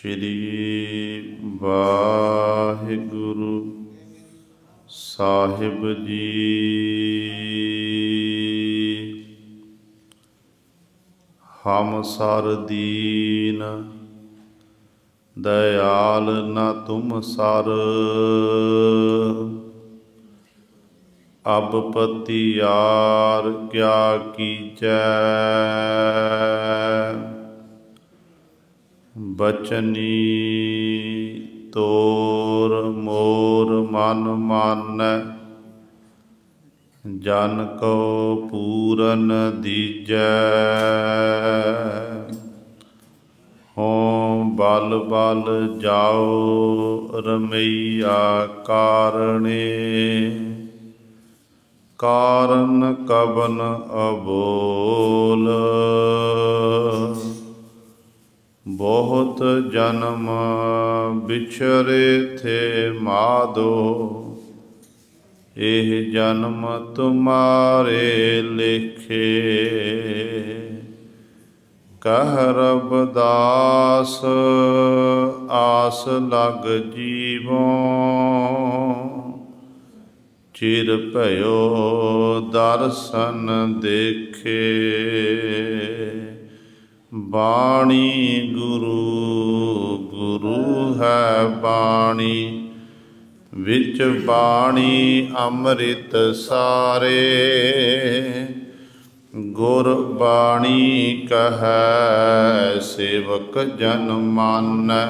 श्री वाहिगुरु साहिब जी। हम सर दीन दयाल न तुम सर, अब पतियार क्या कीजै। बचनी तोर मोर मन मानै, जन को पूरन दीजै। हों बल बल जाओ रमैया कारणे, कारण कवन अबोल। बहुत जन्म बिछरे थे माधो, एह जन्म तुम्हारे लेखे। कह रबदास आस लग जीवों, चिर भयो दर्शन देखे। बाणी गुरु गुरु है बाणी, विच बाणी अमृत सारे। गुर बाणी कहै सेवक जन मानै,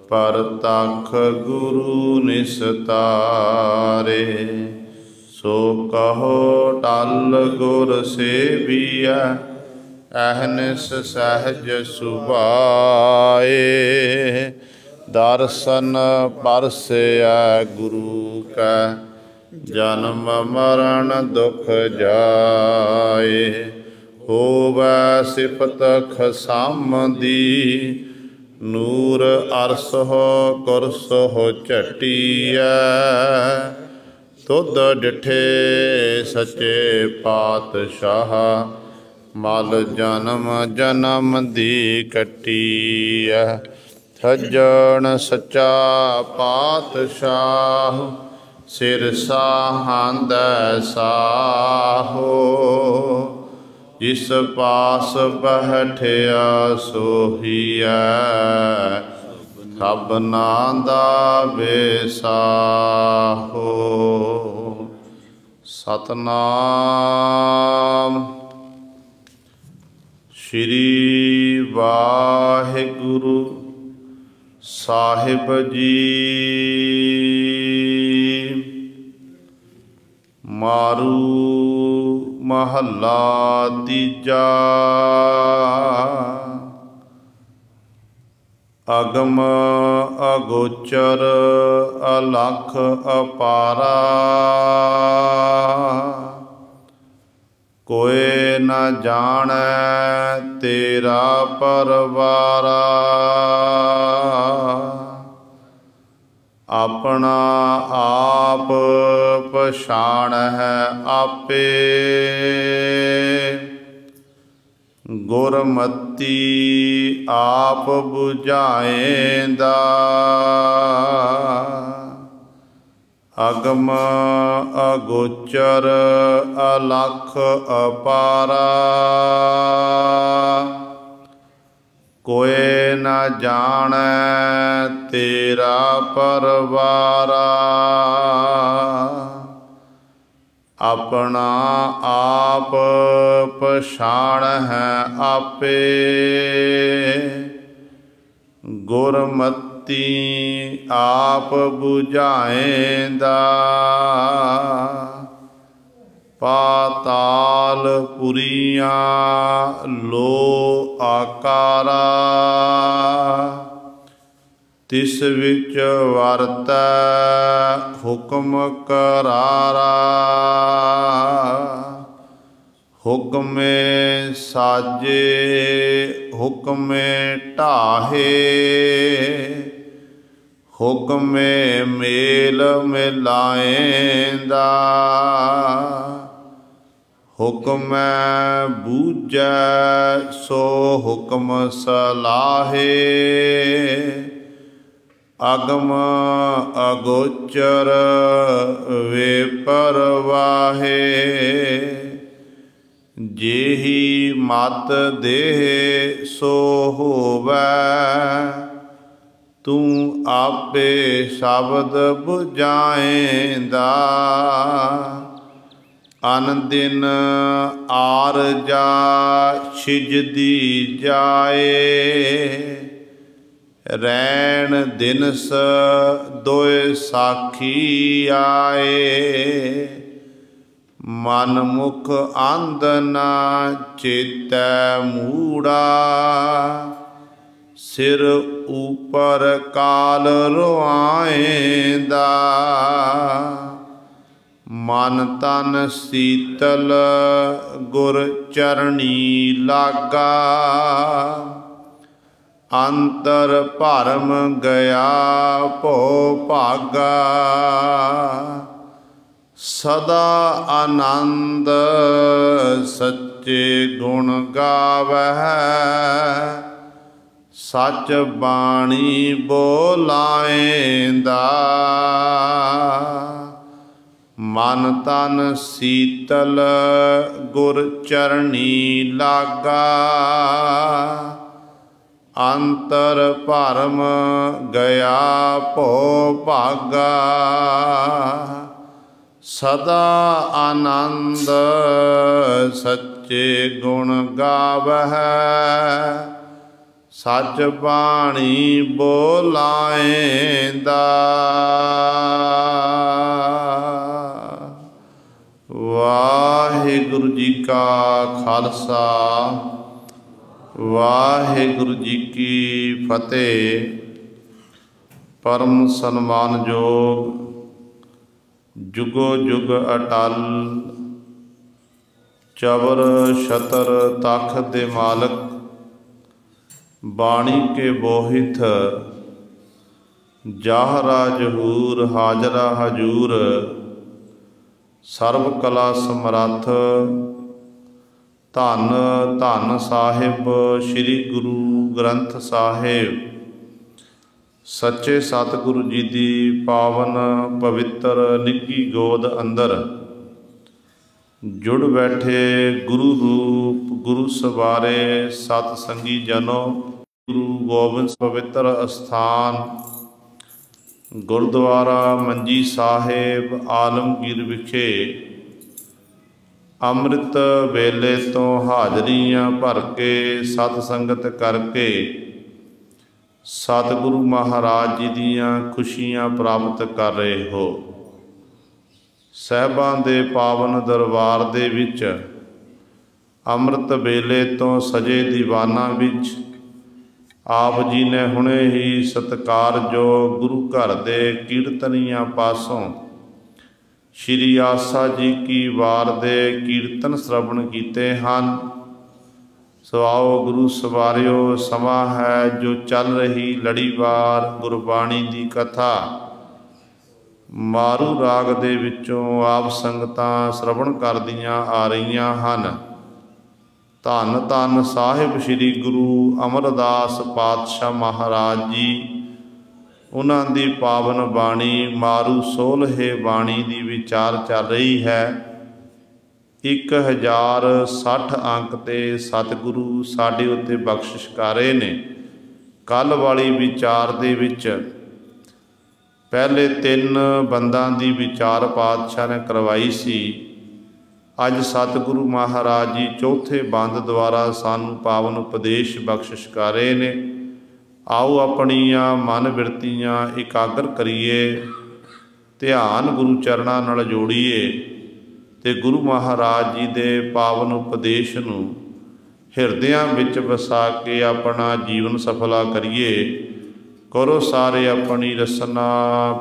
परतख गुरु निस्तारे। सो कहो टल गुर सेविया, अहनिस सहज सुभाए। दर्शन परसै गुरु कै, जन्म मरण दुख जाए। होवै सिफत खसामदी, नूर अरसो कुरसो झटिया। तुध डिठे सच्चे पातशाह, मल जन्म जन्म दी कटिया। सज्जन सच्चा पातशाह, सिर साहांदै साहो। जिस पास बैठिया सोहिया, सबना दा बेसाहो। सतनाम श्री वाहिगुरु साहिब जी। मारू महला तीजा, अगम अगोचर अलख अपारा। कोई न जानै तेरा परवारा, अपना आप पछाण है आपे। गुरमति आप बुझाएंदा, अगम अगोचर अलख अपारा। कोई न जानै तेरा परवारा, अपना आप पछाण है आपे। गुरमति आप बुझाएंदा, पाताल पुरिया लो आकारा। तिस विच वरतै हुक्म करारा। हुक्मे साजे हुक्मे ढाहे, हुक्मे मेल मिलाएंदा। ਹੁਕਮੈ ਬੂਝੈ ਸੋ ਹੁਕਮ ਸਲਾਹੇ। ਅਗਮ ਅਗੋਚਰ ਵੇ ਪਰਵਾਹੇ। जेहि मत देह सो होवै। तू आपे शब्द बुझाएंदा। अन दिन आरजा छिजदी जाए। रैन दिनस दोए साखी आए। मन मुख आंद न चेतै मूड़ा। सिर ऊपर काल रोआएंदा। मन तन शीतल गुर चरणी लागा। अंतर भरम गया भो भागा। सदा आनंद सच्चे गुण गावै। सच बाणी बोलाएंदा। मन तन शीतल गुर चरणी लागा। अंतर भरम गया भो भागा। सदा आनंद सच्चे गुण गावै। सच बाणी बोलाएंदा। वाहिगुरु जी का खालसा वाहिगुरु जी की फतेह। परम सन्मानयोग जुगो जुग अटल चबर छतर तख दे मालक। बाणी के बोहित जाहरा जहूर हाजरा हजूर। सर्व कला समरथ धन धन साहिब श्री गुरु ग्रंथ साहिब। सच्चे सतगुरु जी दी पावन पवित्र निੱਘੀ गोद अंदर जुड़ बैठे गुरु रूप गुरु सवारे सतसंगी जनों। गुरु गोबिंद पवित्र अस्थान गुरुद्वारा मंजी साहिब आलमगीर विखे अमृत वेले तो हाजरियां भर के सतसंगत करके सतगुरु महाराज जी दियां खुशियां प्राप्त कर रहे हो। साहिबां दे पावन दरबार दे विच अमृत वेले तो सजे दीवाना विच आप जी ने हुणे ही सत्कारयोग गुरु घर दे कीर्तनियां पासों श्री आसा जी की वार दे कीर्तन श्रवण कीते हन। सो आओ गुरु सवारियो समा है जो चल रही लड़ीवार गुरबाणी दी कथा। मारू राग दे विचों आप संगतां श्रवण करदियां आ रहीआं हन। धन धन साहिब श्री गुरु अमरदास पातशाह महाराज जी। उन्हां दी पावन बाणी मारू सोलहे बाणी दी विचार चल रही है। 1060 अंक ते सतगुरु साडे उत्ते बख्शिश कर रहे ने। कल वाली विचार दे विच पहले 3 बंदां दी विचार पातशाह ने करवाई सी। अज सतगुरु महाराज जी चौथे बंद द्वारा सानू पावन उपदेश बख्शिश कर रहे ने। आओ अपनियां मन बिरतियां एकाग्र करिए। ध्यान गुरु चरणां नाल जोड़िए ते गुरु महाराज जी दे पावन उपदेश नूं हिरदियां विच वसा के अपना जीवन सफला करिए। करो सारे अपनी रसना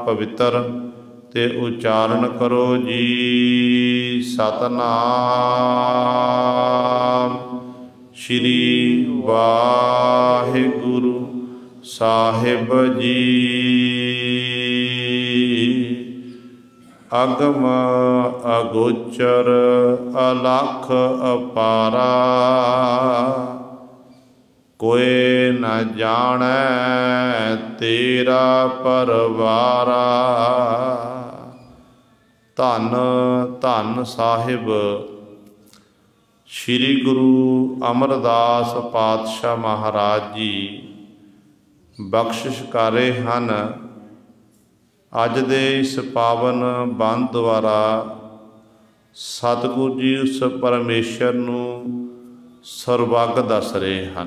पवित्र ते उच्चारण करो जी सतनाम श्री वाहिगुरु साहिब जी। अगम अगोचर अलख अपारा, कोई न जानै तेरा परवारा। धन धन साहिब श्री गुरु अमरदास पातशाह महाराज जी बख्शिश कर रहे हैं अज दे इस पावन बंद द्वारा। सतगुरु जी उस परमेश्वर नूं सर्वग दस रहे हैं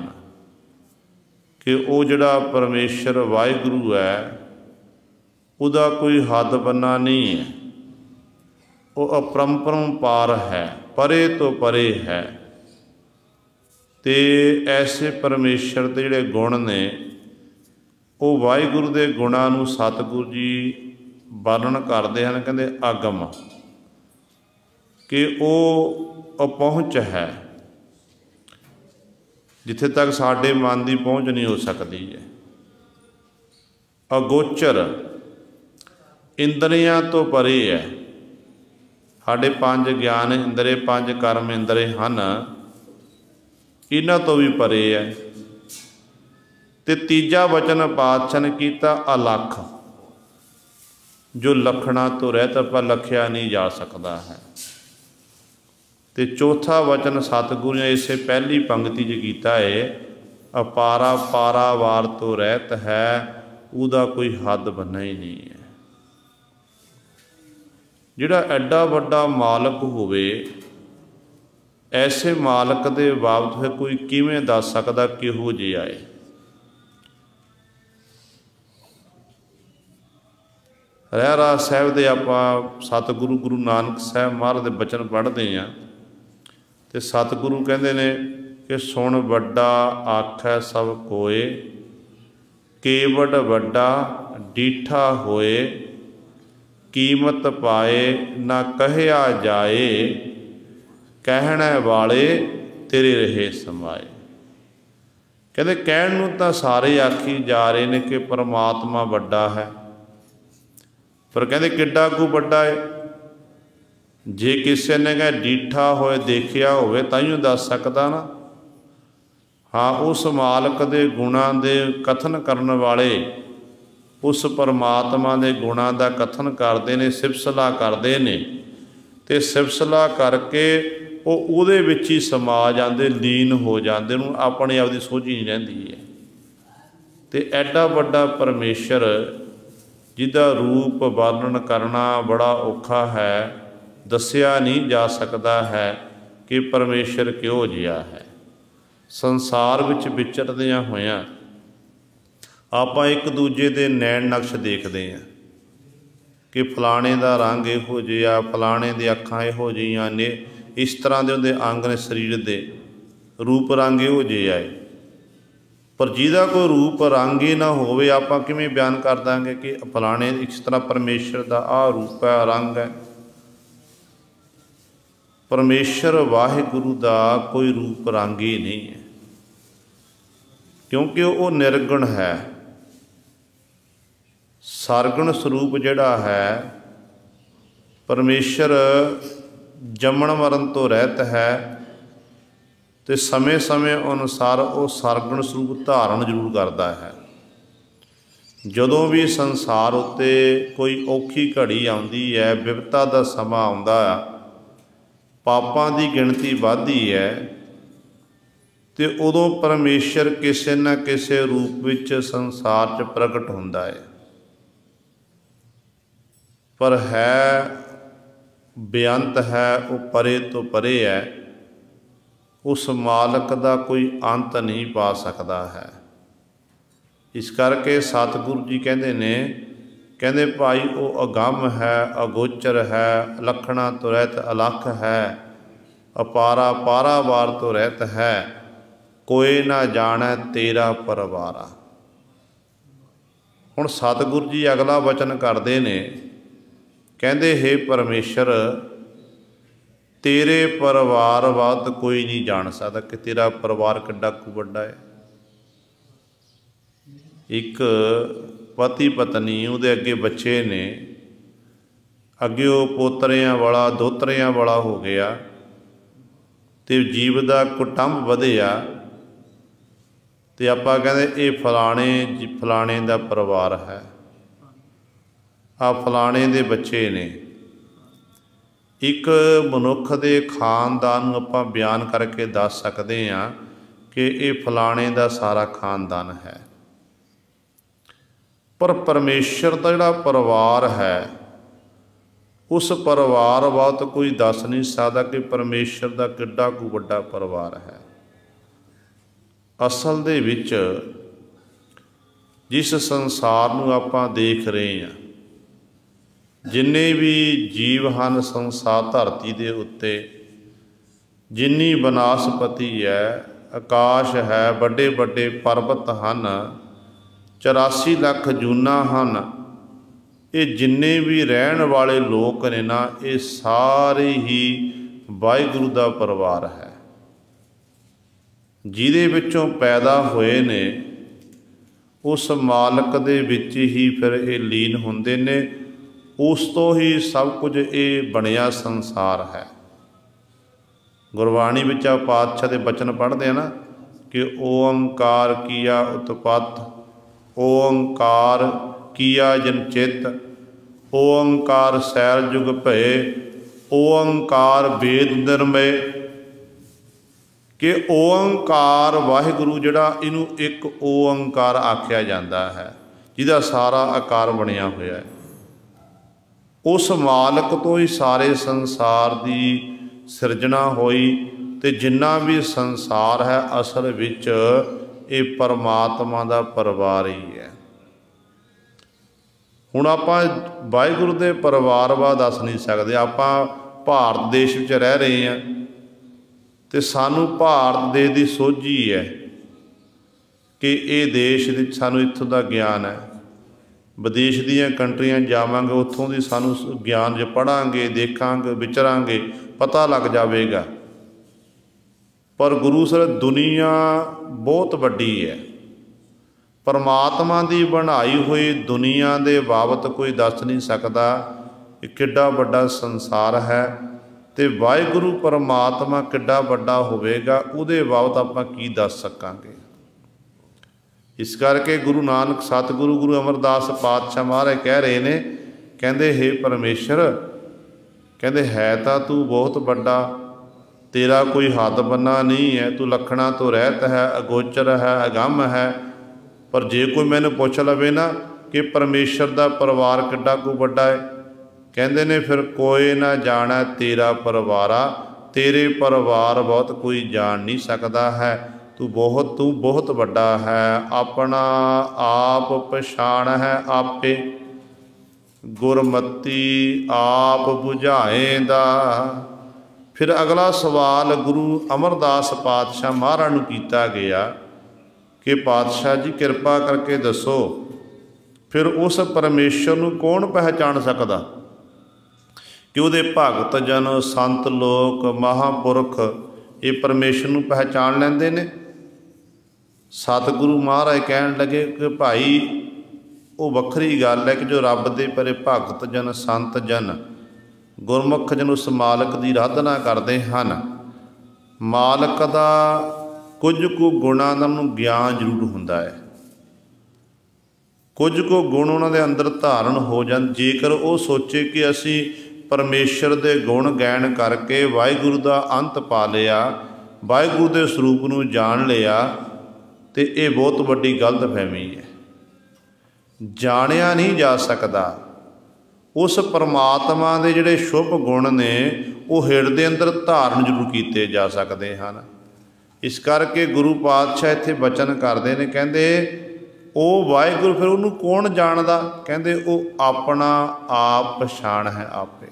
कि वो जिहड़ा परमेश्वर वाहिगुरु है उहदा कोई हद बन्ना नहीं है, वो अपरंपार है, परे तो परे है। ते ऐसे परमेश्वर के जिहड़े गुण ने वो वाहिगुरु के गुणां नूं सतगुरु जी वर्णन करते हैं, कहते आगम कि वो अपहुँच है, जिथे तक साडे मन की पहुँच नहीं हो सकती है। अगोचर इंद्रियां तो परे है, साढ़े 5 ज्ञान इंद्रे 5 कर्म इंद्रे हैं, इन्हां तो भी परे है। ते तीजा वचन पातशाह ने कीता अलख, जो लखणा तो रहत पर लखिया नहीं जा सकता है। ते चौथा वचन सतगुरु ने इसे पहली पंक्ति च कीता है अपारा पारावार तो रहत है, उहदा कोई हद बन्ना ही नहीं है। जिहड़ा एडा वड्डा मालक होवे, ऐसे मालक दे बाबत फिर कोई किवें दस सकदा किहो जिहा है। रहरास साहिब दे आपां सतगुरु गुरु नानक साहिब महाराज दे बचन पढ़ते हैं तो सतगुरु कहते ने कि सुन वड्डा आखै सब कोय, केवट वड्डा डीठा होए, कीमत पाए ना कहया जाए, कहने वाले तेरे रहे समाए। कहते कहण नूं तां सारे आखी जा रहे ने कि परमात्मा वड्डा है, पर कहते किड्डा कु वड्डा है। जे किसी ने कहा डीठा होए देखिया होवे ताइयों दस सकदा ना। हाँ, उस मालक दे गुणां दे कथन करन वाले उस परमात्मा दे गुणां दा कथन करते ने, सिफसला करते ने, ते सिफसला करके वो उहदे विच ही समा जाते, लीन हो जाते, उन्होंने अपने आप की सोझी नहीं रहिंदी है। ते एडा वड्डा परमेश्वर जिहदा रूप वर्णन करना बड़ा औखा है, दसिया नहीं जा सकता है कि परमेश्वर किहो जिहा है। संसार विच विचरदियां होइयां आपां एक दूजे दे नैन नक्श देखते हैं कि फलाणे दा रंग इहो जिहा, फलाणे दी अखां इहो जिहियां ने, इस तरह के उहदे अंग ने शरीर दे, रूप रंग इहो जिहा है। पर जिहदा कोई रूप रंग ही ना होवे आपां किवें बयान कर दांगे कि फलाणे इस तरह परमेश्वर दा आ रूप है, रंग है। परमेश्वर वाहिगुरु दा कोई रूप रंग ही नहीं है, क्योंकि वो निर्गुण है। सरगुण स्वरूप जिहड़ा है परमेश्वर जमण मरण तो रहत है, तो समय समय अनुसार वो सरगुण स्वरूप धारण जरूर करता है। जदों भी संसार उत्ते कोई औखी घड़ी आउंदी है, विपता का समा आउंदा, पापां की गिणती वधदी है, तो उदों परमेश्वर किसी न किसी रूप विच संसार च प्रगट हुंदा है। पर है बेअंत है, वो परे तो परे है, उस मालक का कोई अंत नहीं पा सकता है। इस करके सतगुरु जी कहते ने, कहते भाई वो अगम है, अगोचर है, लखणा तो रहत अलख है, अपारा पारावार तो रहत है, कोई ना जाने तेरा परवारा। हुण सतगुरु जी अगला वचन करते ने, कहते हे परमेश्वर तेरे परिवार वध कोई नहीं जान सकता कि तेरा परिवार किड्डा कु वड्डा है। एक पति पत्नी उहदे अगे बच्चे ने, ਅੱਗੇ ਉਹ ਪੋਤਰਿਆਂ ਵਾਲਾ ਦੋਤਰਿਆਂ ਵਾਲਾ ਹੋ ਗਿਆ ਅਤੇ ਜੀਵ ਦਾ ਕੁਟੰਬ ਵਧਿਆ ਅਤੇ ਆਪਾਂ ਕਹਿੰਦੇ ਇਹ ਫਲਾਣੇ ਦਾ ਪਰਿਵਾਰ ਹੈ, ਆਹ ਫਲਾਣੇ ਦੇ ਬੱਚੇ ਨੇ। ਇੱਕ ਮਨੁੱਖ ਦੇ ਖਾਨਦਾਨ ਨੂੰ ਆਪਾਂ ਬਿਆਨ ਕਰਕੇ ਦੱਸ ਸਕਦੇ ਹਾਂ ਕਿ ਇਹ ਫਲਾਣੇ ਦਾ ਸਾਰਾ ਖਾਨਦਾਨ ਹੈ। ਪਰ ਪਰਮੇਸ਼ਰ ਦਾ ਜਿਹੜਾ ਪਰਿਵਾਰ ਹੈ, ਉਸ ਪਰਿਵਾਰ ਬਾਬਤ ਕੋਈ ਦੱਸ ਨਹੀਂ ਸਕਦਾ ਕਿ ਪਰਮੇਸ਼ਰ ਦਾ ਕਿੱਡਾ ਕੁ ਵੱਡਾ ਪਰਿਵਾਰ ਹੈ। ਅਸਲ ਦੇ ਵਿੱਚ ਜਿਸ ਸੰਸਾਰ ਨੂੰ ਆਪਾਂ ਦੇਖ ਰਹੇ ਹਾਂ, ਜਿੰਨੇ ਵੀ ਜੀਵ ਹਨ ਸੰਸਾਰ ਧਰਤੀ ਦੇ ਉੱਤੇ, ਜਿੰਨੀ ਬਨਸਪਤੀ ਹੈ, ਆਕਾਸ਼ ਹੈ, ਵੱਡੇ ਵੱਡੇ ਪਰਬਤ ਹਨ, 84 ਲੱਖ ਜੂਨਾਂ ਹਨ, ਇਹ ਜਿੰਨੇ ਵੀ ਰਹਿਣ ਵਾਲੇ ਲੋਕ ਨੇ ਨਾ, ਇਹ ਸਾਰੇ ਹੀ ਵਾਹਿਗੁਰੂ ਦਾ ਪਰਿਵਾਰ ਹੈ। ਜਿਹਦੇ ਵਿੱਚੋਂ ਪੈਦਾ ਹੋਏ ਨੇ ਉਸ ਮਾਲਕ ਦੇ ਵਿੱਚ ਹੀ ਫਿਰ ਇਹ ਲੀਨ ਹੁੰਦੇ ਨੇ, ਉਸ ਤੋਂ ਹੀ ਸਭ ਕੁਝ ਇਹ ਬਣਿਆ ਸੰਸਾਰ ਹੈ। ਗੁਰਬਾਣੀ ਵਿੱਚ ਆ ਪਾਤਸ਼ਾਹ ਦੇ ਬਚਨ ਪੜ੍ਹਦੇ ਆ ਨਾ ਕਿ ਓੰਕਾਰ ਕੀਆ ਉਤਪਤ, ਓੰਕਾਰ ਕੀਆ ਜਨ ਚਿਤ, ਓੰਕਾਰ ਸੈਲ ਜੁਗ ਭਏ, ਓੰਕਾਰ ਵੇਦ ਨਿਰਮੈ। ਕਿ ਓੰਕਾਰ ਵਾਹਿਗੁਰੂ ਜਿਹੜਾ, ਇਹਨੂੰ ਇੱਕ ਓੰਕਾਰ ਆਖਿਆ ਜਾਂਦਾ ਹੈ, ਜਿਹਦਾ ਸਾਰਾ ਆਕਾਰ ਬਣਿਆ ਹੋਇਆ ਹੈ। ਉਸ ਮਾਲਕ ਤੋਂ ਹੀ ਸਾਰੇ ਸੰਸਾਰ ਦੀ ਸਿਰਜਣਾ ਹੋਈ ਅਤੇ ਜਿੰਨਾ ਵੀ ਸੰਸਾਰ ਹੈ ਅਸਲ ਵਿੱਚ ਇਹ ਪਰਮਾਤਮਾ ਦਾ ਪਰਿਵਾਰ ਹੀ ਹੈ। ਹੁਣ ਆਪਾਂ ਵਾਹਿਗੁਰੂ ਦੇ ਪਰਿਵਾਰ ਬਾਰੇ ਦੱਸ ਨਹੀਂ ਸਕਦੇ। ਆਪਾਂ ਭਾਰਤ ਦੇਸ਼ ਵਿੱਚ ਰਹਿ ਰਹੇ ਹਾਂ ਅਤੇ ਸਾਨੂੰ ਭਾਰਤ ਦੇਸ਼ ਦੀ ਸੋਝੀ ਹੈ ਕਿ ਇਹ ਦੇਸ਼ ਵਿੱਚ ਸਾਨੂੰ ਇੱਥੋਂ ਦਾ ਗਿਆਨ ਹੈ। ਵਿਦੇਸ਼ ਦੀਆਂ ਕੰਟਰੀਆਂ ਜਾਵਾਂਗੇ, ਉੱਥੋਂ ਦੀ ਸਾਨੂੰ ਗਿਆਨ ਜੇ ਪੜ੍ਹਾਂਗੇ, ਦੇਖਾਂਗੇ, ਵਿਚਰਾਂਗੇ, ਪਤਾ ਲੱਗ ਜਾਵੇਗਾ। ਪਰ ਗੁਰੂ ਸਾਹਿਬ ਦੁਨੀਆ ਬਹੁਤ ਵੱਡੀ ਹੈ। ਪਰਮਾਤਮਾ ਦੀ ਬਣਾਈ ਹੋਈ ਦੁਨੀਆ ਦੇ ਬਾਬਤ ਕੋਈ ਦੱਸ ਨਹੀਂ ਸਕਦਾ ਕਿ ਕਿੱਡਾ ਵੱਡਾ ਸੰਸਾਰ ਹੈ, ਅਤੇ ਵਾਹਿਗੁਰੂ ਪਰਮਾਤਮਾ ਕਿੱਡਾ ਵੱਡਾ ਹੋਵੇਗਾ, ਉਹਦੇ ਬਾਬਤ ਆਪਾਂ ਕੀ ਦੱਸ ਸਕਾਂਗੇ। ਇਸ ਕਰਕੇ ਗੁਰੂ ਨਾਨਕ ਸਤਿਗੁਰੂ ਗੁਰੂ ਅਮਰਦਾਸ ਪਾਤਸ਼ਾਹ ਮਹਾਰਾਜ ਕਹਿ ਰਹੇ ਨੇ, ਕਹਿੰਦੇ ਹੇ ਪਰਮੇਸ਼ਰ, ਕਹਿੰਦੇ ਹੈ ਤਾਂ ਤੂੰ ਬਹੁਤ ਵੱਡਾ, ਤੇਰਾ ਕੋਈ ਹੱਦ ਬੰਨਾ ਨਹੀਂ ਹੈ, ਤੂੰ ਲੱਖਣਾਂ ਤੋਂ ਰਹਿਤ ਹੈ, ਅਗੋਚਰ ਹੈ, ਅਗੰਮ ਹੈ। ਪਰ ਜੇ ਕੋਈ ਮੈਨੂੰ ਪੁੱਛ ਲਵੇ ਨਾ ਕਿ ਪਰਮੇਸ਼ਰ ਦਾ ਪਰਿਵਾਰ ਕਿੱਡਾ ਕੁ ਵੱਡਾ ਹੈ, ਕਹਿੰਦੇ ਨੇ ਫਿਰ ਕੋਈ ਨਾ ਜਾਣੈ ਤੇਰਾ ਪਰਿਵਾਰਾ, ਤੇਰੇ ਪਰਿਵਾਰ ਬਹੁਤ ਕੋਈ ਜਾਣ ਨਹੀਂ ਸਕਦਾ ਹੈ। ਤੂੰ ਬਹੁਤ ਵੱਡਾ ਹੈ, ਆਪਣਾ ਆਪ ਪਛਾਣ ਹੈ ਆਪੇ, ਗੁਰਮਤੀ ਆਪ ਬੁਝਾਏਂਦਾ। ਫਿਰ ਅਗਲਾ ਸਵਾਲ ਗੁਰੂ ਅਮਰਦਾਸ ਪਾਤਸ਼ਾਹ ਮਹਾਰਾਜ ਨੂੰ ਕੀਤਾ ਗਿਆ ਕਿ ਪਾਤਸ਼ਾਹ ਜੀ ਕਿਰਪਾ ਕਰਕੇ ਦੱਸੋ, ਫਿਰ ਉਸ ਪਰਮੇਸ਼ਰ ਨੂੰ ਕੌਣ ਪਹਿਚਾਣ ਸਕਦਾ ਕਿ ਉਹਦੇ ਭਗਤ ਜਨ, ਸੰਤ ਲੋਕ, ਮਹਾਂਪੁਰਖ ਇਹ ਪਰਮੇਸ਼ਰ ਨੂੰ ਪਹਿਚਾਣ ਲੈਂਦੇ ਨੇ। ਸਤਿਗੁਰੂ ਮਹਾਰਾਜ ਕਹਿਣ ਲੱਗੇ ਕਿ ਭਾਈ ਉਹ ਵੱਖਰੀ ਗੱਲ ਹੈ ਕਿ ਜੋ ਰੱਬ ਦੇ ਪਰੇ ਭਗਤ ਜਨ, ਸੰਤ ਜਨ, ਗੁਰਮੁਖ ਜਨ ਉਸ ਮਾਲਕ ਦੀ ਆਰਾਧਨਾ ਕਰਦੇ ਹਨ, ਮਾਲਕ ਦਾ ਕੁਝ ਕੁ ਗੁਣਾਂ ਦਾ ਨੂੰ ਗਿਆਨ ਜ਼ਰੂਰ ਹੁੰਦਾ ਹੈ, ਕੁਝ ਕੁ ਗੁਣ ਉਹਨਾਂ ਦੇ ਅੰਦਰ ਧਾਰਨ ਹੋ ਜਾਣ। ਜੇਕਰ ਉਹ ਸੋਚੇ ਕਿ ਅਸੀਂ ਪਰਮੇਸ਼ਰ ਦੇ ਗੁਣ ਗਾਇਨ ਕਰਕੇ ਵਾਹਿਗੁਰੂ ਦਾ ਅੰਤ ਪਾ ਲਿਆ, ਵਾਹਿਗੁਰੂ ਦੇ ਸਰੂਪ ਨੂੰ ਜਾਣ ਲਿਆ, ਅਤੇ ਇਹ ਬਹੁਤ ਵੱਡੀ ਗਲਤਫਹਿਮੀ ਹੈ। ਜਾਣਿਆ ਨਹੀਂ ਜਾ ਸਕਦਾ। ਉਸ ਪਰਮਾਤਮਾ ਦੇ ਜਿਹੜੇ ਸ਼ੁਭ ਗੁਣ ਨੇ ਉਹ ਹਿਰਦੇ ਦੇ ਅੰਦਰ ਧਾਰਨ ਜ਼ਰੂਰ ਕੀਤੇ ਜਾ ਸਕਦੇ ਹਨ। ਇਸ ਕਰਕੇ ਗੁਰੂ ਪਾਤਸ਼ਾਹ ਇੱਥੇ ਬਚਨ ਕਰਦੇ ਨੇ, ਕਹਿੰਦੇ ਉਹ ਵਾਹਿਗੁਰੂ ਫਿਰ ਉਹਨੂੰ ਕੌਣ ਜਾਣਦਾ, ਕਹਿੰਦੇ ਉਹ ਆਪਣਾ ਆਪ ਪਛਾਣ ਹੈ ਆਪੇ।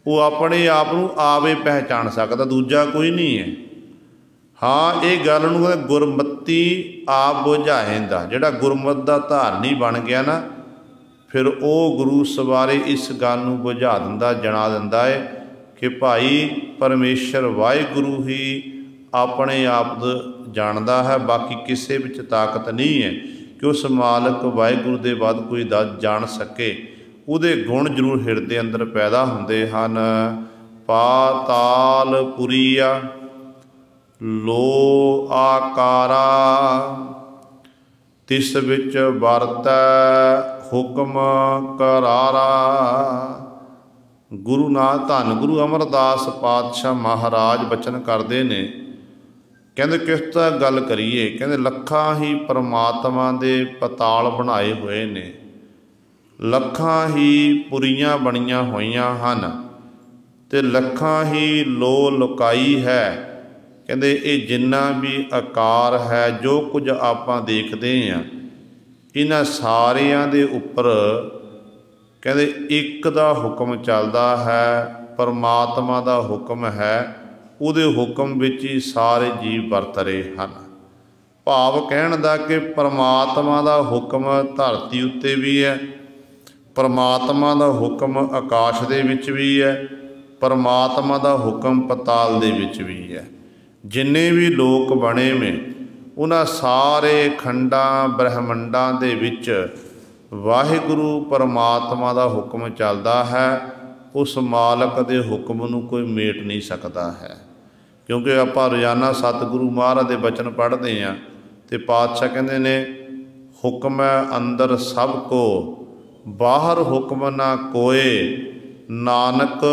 ਉਹ ਆਪਣੇ ਆਪ ਨੂੰ ਆਪੇ ਪਹਿਚਾਣ ਸਕਦਾ, ਦੂਜਾ ਕੋਈ ਨਹੀਂ ਹੈ। ਹਾਂ, ਇਹ ਗੱਲ ਨੂੰ ਕਹਿੰਦੇ ਗੁਰਮਤੀ ਆਪ ਬੁਝਾਏਂਦਾ। ਜਿਹੜਾ ਗੁਰਮਤਿ ਦਾ ਧਾਰਨੀ ਬਣ ਗਿਆ ਨਾ, ਫਿਰ ਉਹ ਗੁਰੂ ਸਵਾਰੇ ਇਸ ਗੱਲ ਨੂੰ ਬੁਝਾ ਦਿੰਦਾ, ਜਣਾ ਦਿੰਦਾ ਹੈ ਕਿ ਭਾਈ ਪਰਮੇਸ਼ਰ ਵਾਹਿਗੁਰੂ ਹੀ ਆਪਣੇ ਆਪ ਜਾਣਦਾ ਹੈ, ਬਾਕੀ ਕਿਸੇ ਵਿੱਚ ਤਾਕਤ ਨਹੀਂ ਹੈ ਕਿ ਉਸ ਮਾਲਕ ਵਾਹਿਗੁਰੂ ਦੇ ਬਾਅਦ ਕੋਈ ਜਾਣ ਸਕੇ। ਉਹਦੇ ਗੁਣ ਜ਼ਰੂਰ ਹਿਰਦੇ ਅੰਦਰ ਪੈਦਾ ਹੁੰਦੇ ਹਨ। ਪਾਤਾਲ ਪੁਰੀਆ ਲੋ ਆਕਾਰਾ, ਤਿਸ ਵਿੱਚ ਵਰਤੈ ਹੁਕਮ ਕਰਾਰਾ। ਗੁਰੂ ਨਾਨਕ ਧੰਨ ਗੁਰੂ ਅਮਰਦਾਸ ਪਾਤਸ਼ਾਹ ਮਹਾਰਾਜ ਬਚਨ ਕਰਦੇ ਨੇ, ਕਹਿੰਦੇ ਕਿਸ ਤਰ੍ਹਾਂ ਗੱਲ ਕਰੀਏ। ਕਹਿੰਦੇ ਲੱਖਾਂ ਹੀ ਪਰਮਾਤਮਾ ਦੇ ਪਤਾਲ ਬਣਾਏ ਹੋਏ ਨੇ, ਲੱਖਾਂ ਹੀ ਪੁਰੀਆਂ ਬਣੀਆਂ ਹੋਈਆਂ ਹਨ ਅਤੇ ਲੱਖਾਂ ਹੀ ਲੋ ਲੁਕਾਈ ਹੈ। ਕਹਿੰਦੇ ਇਹ ਜਿੰਨਾ ਵੀ ਆਕਾਰ ਹੈ, ਜੋ ਕੁਝ ਆਪਾਂ ਦੇਖਦੇ ਹਾਂ, ਇਹਨਾਂ ਸਾਰਿਆਂ ਦੇ ਉੱਪਰ ਕਹਿੰਦੇ ਇੱਕ ਦਾ ਹੁਕਮ ਚੱਲਦਾ ਹੈ, ਪਰਮਾਤਮਾ ਦਾ ਹੁਕਮ ਹੈ। ਉਹਦੇ ਹੁਕਮ ਵਿੱਚ ਹੀ ਸਾਰੇ ਜੀਵ ਵਰਤ ਰਹੇ ਹਨ। ਭਾਵ ਕਹਿਣ ਦਾ ਕਿ ਪਰਮਾਤਮਾ ਦਾ ਹੁਕਮ ਧਰਤੀ ਉੱਤੇ ਵੀ ਹੈ, ਪਰਮਾਤਮਾ ਦਾ ਹੁਕਮ ਆਕਾਸ਼ ਦੇ ਵਿੱਚ ਵੀ ਹੈ, ਪਰਮਾਤਮਾ ਦਾ ਹੁਕਮ ਪਤਾਲ ਦੇ ਵਿੱਚ ਵੀ ਹੈ। ਜਿੰਨੇ ਵੀ ਲੋਕ ਬਣੇ ਨੇ ਉਹਨਾਂ ਸਾਰੇ ਖੰਡਾਂ ਬ੍ਰਹਮੰਡਾਂ ਦੇ ਵਿੱਚ ਵਾਹਿਗੁਰੂ ਪਰਮਾਤਮਾ ਦਾ ਹੁਕਮ ਚੱਲਦਾ ਹੈ। ਉਸ ਮਾਲਕ ਦੇ ਹੁਕਮ ਨੂੰ ਕੋਈ ਮੇਟ ਨਹੀਂ ਸਕਦਾ ਹੈ। ਕਿਉਂਕਿ ਆਪਾਂ ਰੋਜ਼ਾਨਾ ਸਤਿਗੁਰੂ ਮਹਾਰਾਜ ਦੇ ਬਚਨ ਪੜ੍ਹਦੇ ਹਾਂ ਅਤੇ ਪਾਤਸ਼ਾਹ ਕਹਿੰਦੇ ਨੇ, ਹੁਕਮ ਹੈ ਅੰਦਰ ਸਭ ਕੋ, ਬਾਹਰ ਹੁਕਮ ਨਾ ਕੋਏ, ਨਾਨਕ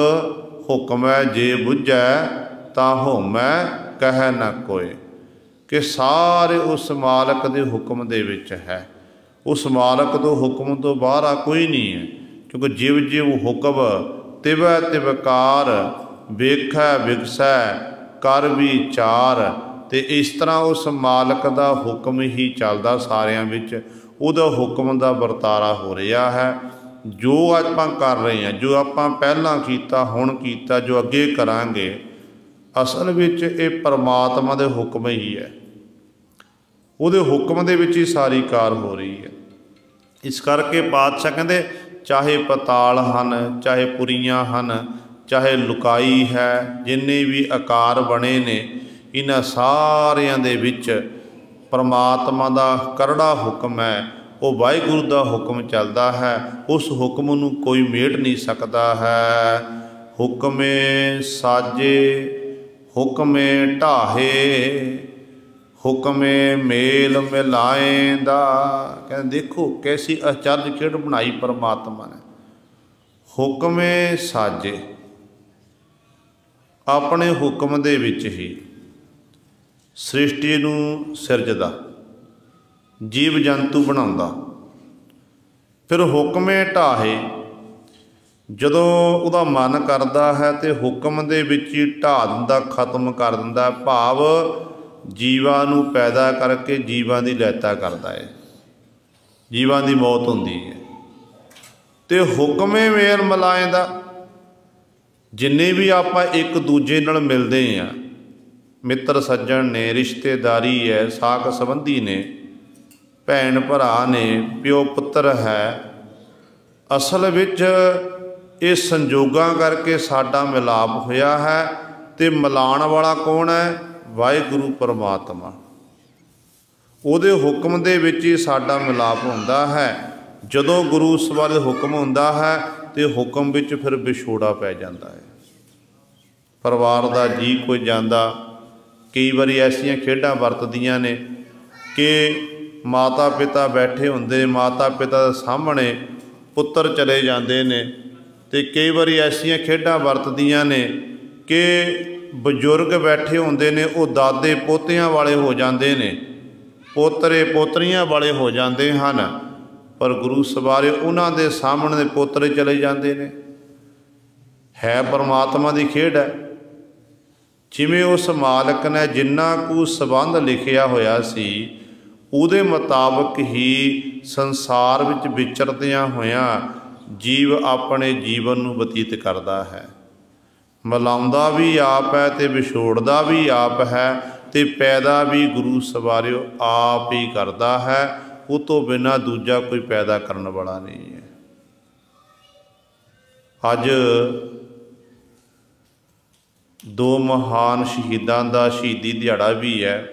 ਹੁਕਮ ਹੈ ਜੇ ਬੁੱਝੈ, ਤਾਂ ਹੋਮੈ ਕਹਿ ਨਾ ਕੋਏ। ਕਿ ਸਾਰੇ ਉਸ ਮਾਲਕ ਦੇ ਹੁਕਮ ਦੇ ਵਿੱਚ ਹੈ। ਉਸ ਮਾਲਕ ਦੇ ਹੁਕਮ ਤੋਂ ਬਾਹਰ ਕੋਈ ਨਹੀਂ ਹੈ। ਕਿਉਂਕਿ ਜਿਵ ਜਿਵ ਹੁਕਮ ਤਿਵੈ ਤਿਵਕਾਰ, ਵੇਖੈ ਵਿਗਸੈ ਕਰ ਵਿਚਾਰ। ਅਤੇ ਇਸ ਤਰ੍ਹਾਂ ਉਸ ਮਾਲਕ ਦਾ ਹੁਕਮ ਹੀ ਚੱਲਦਾ ਸਾਰਿਆਂ ਵਿੱਚ, ਉਹਦਾ ਹੁਕਮ ਦਾ ਵਰਤਾਰਾ ਹੋ ਰਿਹਾ ਹੈ। ਜੋ ਆਪਾਂ ਕਰ ਰਹੇ ਹਾਂ, ਜੋ ਆਪਾਂ ਪਹਿਲਾਂ ਕੀਤਾ, ਹੁਣ ਕੀਤਾ, ਜੋ ਅੱਗੇ ਕਰਾਂਗੇ, ਅਸਲ ਵਿੱਚ ਇਹ ਪਰਮਾਤਮਾ ਦੇ ਹੁਕਮ ਹੀ ਹੈ। ਉਹਦੇ ਹੁਕਮ ਦੇ ਵਿੱਚ ਹੀ ਸਾਰੀ ਕਾਰ ਹੋ ਰਹੀ ਹੈ। ਇਸ ਕਰਕੇ ਪਾਤਸ਼ਾਹ ਕਹਿੰਦੇ ਚਾਹੇ ਪਤਾਲ ਹਨ, ਚਾਹੇ ਪੁਰੀਆਂ ਹਨ, ਚਾਹੇ ਲੁਕਾਈ ਹੈ, ਜਿੰਨੇ ਵੀ ਆਕਾਰ ਬਣੇ ਨੇ, ਇਹਨਾਂ ਸਾਰਿਆਂ ਦੇ ਵਿੱਚ ਪਰਮਾਤਮਾ ਦਾ ਕਰੜਾ ਹੁਕਮ ਹੈ। ਉਹ ਵਾਹਿਗੁਰੂ ਦਾ ਹੁਕਮ ਚੱਲਦਾ ਹੈ। ਉਸ ਹੁਕਮ ਨੂੰ ਕੋਈ ਮੇਟ ਨਹੀਂ ਸਕਦਾ ਹੈ। ਹੁਕਮੇ ਸਾਜੇ ਹੁਕਮੇ ਢਾਹੇ, ਹੁਕਮੇ ਮੇਲ ਮਿਲਾਏ ਦਾ। ਕਹਿੰਦੇ ਦੇਖੋ ਕੈਸੀ ਅਚਰਜ ਖੇਡ ਬਣਾਈ ਪਰਮਾਤਮਾ ਨੇ। ਹੁਕਮੇ ਸਾਜੇ, ਆਪਣੇ ਹੁਕਮ ਦੇ ਵਿੱਚ ਹੀ ਸ੍ਰਿਸ਼ਟੀ ਨੂੰ ਸਿਰਜਦਾ, ਜੀਵ ਜੰਤੂ ਬਣਾਉਂਦਾ। ਫਿਰ ਹੁਕਮੇ ਢਾਹੇ, ਜਦੋਂ ਉਹਦਾ ਮਨ ਕਰਦਾ ਹੈ ਤੇ ਹੁਕਮ ਦੇ ਵਿੱਚ ਹੀ ਢਾਹ ਦਿੰਦਾ, ਖਤਮ ਕਰ ਦਿੰਦਾ। ਭਾਵ ਜੀਵਾਂ ਨੂੰ ਪੈਦਾ ਕਰਕੇ ਜੀਵਾਂ ਦੀ ਲੈਤਾ ਕਰਦਾ ਹੈ, ਜੀਵਾਂ ਦੀ ਮੌਤ ਹੁੰਦੀ ਹੈ। ਅਤੇ ਹੁਕਮੇ ਮੇਲ ਮਿਲਾਏ ਦਾ, ਜਿੰਨੇ ਵੀ ਆਪਾਂ ਇੱਕ ਦੂਜੇ ਨਾਲ ਮਿਲਦੇ ਹਾਂ, ਮਿੱਤਰ ਸੱਜਣ ਨੇ, ਰਿਸ਼ਤੇਦਾਰੀ ਹੈ, ਸਾਕ ਸੰਬੰਧੀ ਨੇ, ਭੈਣ ਭਰਾ ਨੇ, ਪਿਓ ਪੁੱਤਰ ਹੈ, ਅਸਲ ਵਿੱਚ ਇਹ ਸੰਜੋਗਾਂ ਕਰਕੇ ਸਾਡਾ ਮਿਲਾਪ ਹੋਇਆ ਹੈ। ਅਤੇ ਮਿਲਾਉਣ ਵਾਲਾ ਕੌਣ ਹੈ? ਵਾਹਿਗੁਰੂ ਪਰਮਾਤਮਾ। ਉਹਦੇ ਹੁਕਮ ਦੇ ਵਿੱਚ ਹੀ ਸਾਡਾ ਮਿਲਾਪ ਹੁੰਦਾ ਹੈ। ਜਦੋਂ ਗੁਰੂ ਸਵਾਰੇ ਹੁਕਮ ਹੁੰਦਾ ਹੈ ਅਤੇ ਹੁਕਮ ਵਿੱਚ ਫਿਰ ਵਿਛੋੜਾ ਪੈ ਜਾਂਦਾ ਹੈ। ਪਰਿਵਾਰ ਦਾ ਜੀ ਕੋਈ ਜਾਂਦਾ, ਕਈ ਵਾਰੀ ਐਸੀਆਂ ਖੇਡਾਂ ਵਰਤਦੀਆਂ ਨੇ ਕਿ ਮਾਤਾ ਪਿਤਾ ਬੈਠੇ ਹੁੰਦੇ, ਮਾਤਾ ਪਿਤਾ ਦੇ ਸਾਹਮਣੇ ਪੁੱਤਰ ਚਲੇ ਜਾਂਦੇ ਨੇ। ਅਤੇ ਕਈ ਵਾਰੀ ਐਸੀਆਂ ਖੇਡਾਂ ਵਰਤਦੀਆਂ ਨੇ ਕਿ ਬਜ਼ੁਰਗ ਬੈਠੇ ਹੁੰਦੇ ਨੇ, ਉਹ ਦਾਦੇ ਪੋਤਿਆਂ ਵਾਲੇ ਹੋ ਜਾਂਦੇ ਨੇ, ਪੋਤਰੇ ਪੋਤਰੀਆਂ ਵਾਲੇ ਹੋ ਜਾਂਦੇ ਹਨ। ਪਰ ਗੁਰੂ ਸਵਾਰੇ ਉਹਨਾਂ ਦੇ ਸਾਹਮਣੇ ਪੋਤਰੇ ਚਲੇ ਜਾਂਦੇ ਨੇ। ਹੈ ਪਰਮਾਤਮਾ ਦੀ ਖੇਡ ਹੈ। ਜਿਵੇਂ ਉਸ ਮਾਲਕ ਨੇ ਜਿੰਨਾ ਕੁ ਸੰਬੰਧ ਲਿਖਿਆ ਹੋਇਆ ਸੀ, ਉਹਦੇ ਮੁਤਾਬਕ ਹੀ ਸੰਸਾਰ ਵਿੱਚ ਵਿਚਰਦਿਆਂ ਹੋਇਆਂ ਜੀਵ ਆਪਣੇ ਜੀਵਨ ਨੂੰ ਬਤੀਤ ਕਰਦਾ ਹੈ। ਮਿਲਾਉਂਦਾ ਵੀ ਆਪ ਹੈ ਅਤੇ ਵਿਛੋੜਦਾ ਵੀ ਆਪ ਹੈ, ਅਤੇ ਪੈਦਾ ਵੀ ਗੁਰੂ ਸਵਾਰਿਓ ਆਪ ਹੀ ਕਰਦਾ ਹੈ। ਉਹ ਤੋਂ ਬਿਨਾਂ ਦੂਜਾ ਕੋਈ ਪੈਦਾ ਕਰਨ ਵਾਲਾ ਨਹੀਂ ਹੈ। ਅੱਜ ਦੋ ਮਹਾਨ ਸ਼ਹੀਦਾਂ ਦਾ ਸ਼ਹੀਦੀ ਦਿਹਾੜਾ ਵੀ ਹੈ,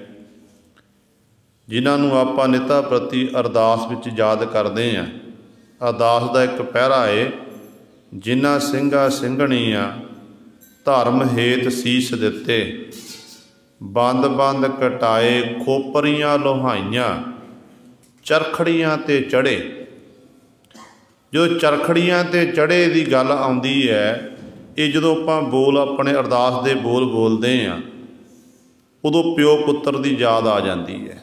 ਜਿਨ੍ਹਾਂ ਨੂੰ ਆਪਾਂ ਨਿਤਾ ਪ੍ਰਤੀ ਅਰਦਾਸ ਵਿੱਚ ਯਾਦ ਕਰਦੇ ਹਾਂ। अरदास का एक पहरा है, जिन्हां ਸਿੰਘਾਂ ਸਿੰਘਣੀਆਂ धर्म हेत शीश दिते, बंद बंद कटाए खोपरियां लोहाइयां, चरखड़ियां ते चढ़े। जो चरखड़ियां ते चढ़े की गल आउंदी है, ये जदों आपां बोल अपने अरदास दे बोल बोलते हैं उदों प्यो पुत्र की याद आ जाती है,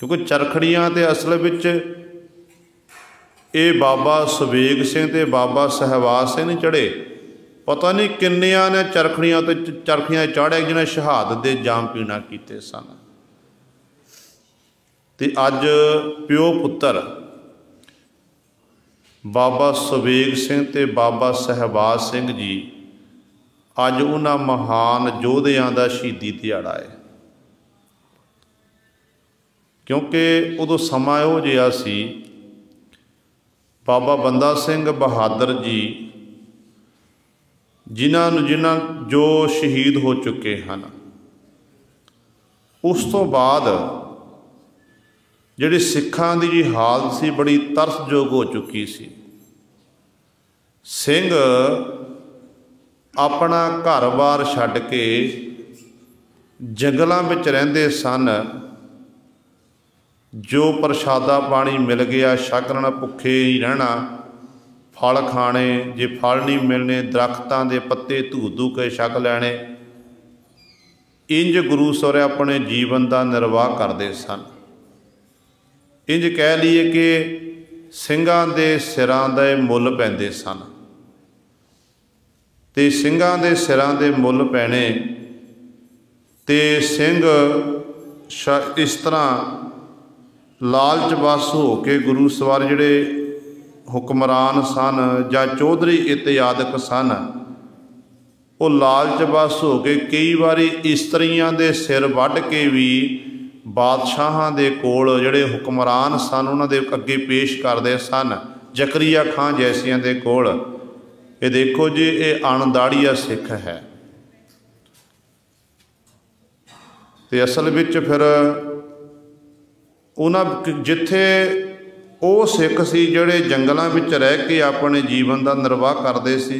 क्योंकि चरखड़ियां ते असल विच ये बाबा सवेग सिंह ते बाबा सहवाज सिंह चढ़े। पता नहीं किन्नियां ने चरखड़ियां तो चरखियां चाढ़े जिन्हें शहादत के जाम पीना कीते सन। ते अज प्यो पुत्र बाबा सवेग सिंह ते बाबा सहवाज सिंह जी अज उन्हां महान योधियां दा शहीदी दिहाड़ा है, क्योंकि उदों समा इहो जिहा सी, बाबा बंदा सिंह बहादुर जी जिन्हां जो शहीद हो चुके हैं, उस तो बाद जिहड़ी सिखां दी जी हालत सी बड़ी तरसयोग हो चुकी सी। सिंह अपना घर बार छड्ड के जंगलों में रहिंदे सन। जो प्रशादा पानी मिल गया छकना, भुखे ही रहना, फल खाने, जे फल नहीं मिलने दरख्तां दे पत्ते धू धू के छक लैने। इंज गुरु सौरे अपने जीवन का निर्वाह करते सन। इंज कह लीए कि ਸਿੰਘਾਂ ਦੇ सिरां दे मुल पैंदे सन, ते ਸਿੰਘਾਂ ਦੇ सिरां दे मुल पैने ते सिंह इस तरह लालच बस हो के गुरु सवार जिहड़े हुक्मरान सन जां चौधरी इत्यादक सन, वो लालच बस हो के कई बारी इस्त्रियां दे सिर वढ़ के भी बादशाहां दे कोल जिहड़े हुक्मरान सन उन्हां दे अगे पेश करते सन। जकरिया खां जैसियां दे कोल। ये देखो जी, ये अणदाड़िया सिख है। ते असल विच फिर उन्हां जिथे वो सिख सी जिहड़े जंगलों में रह के अपने जीवन का निर्वाह करते सी,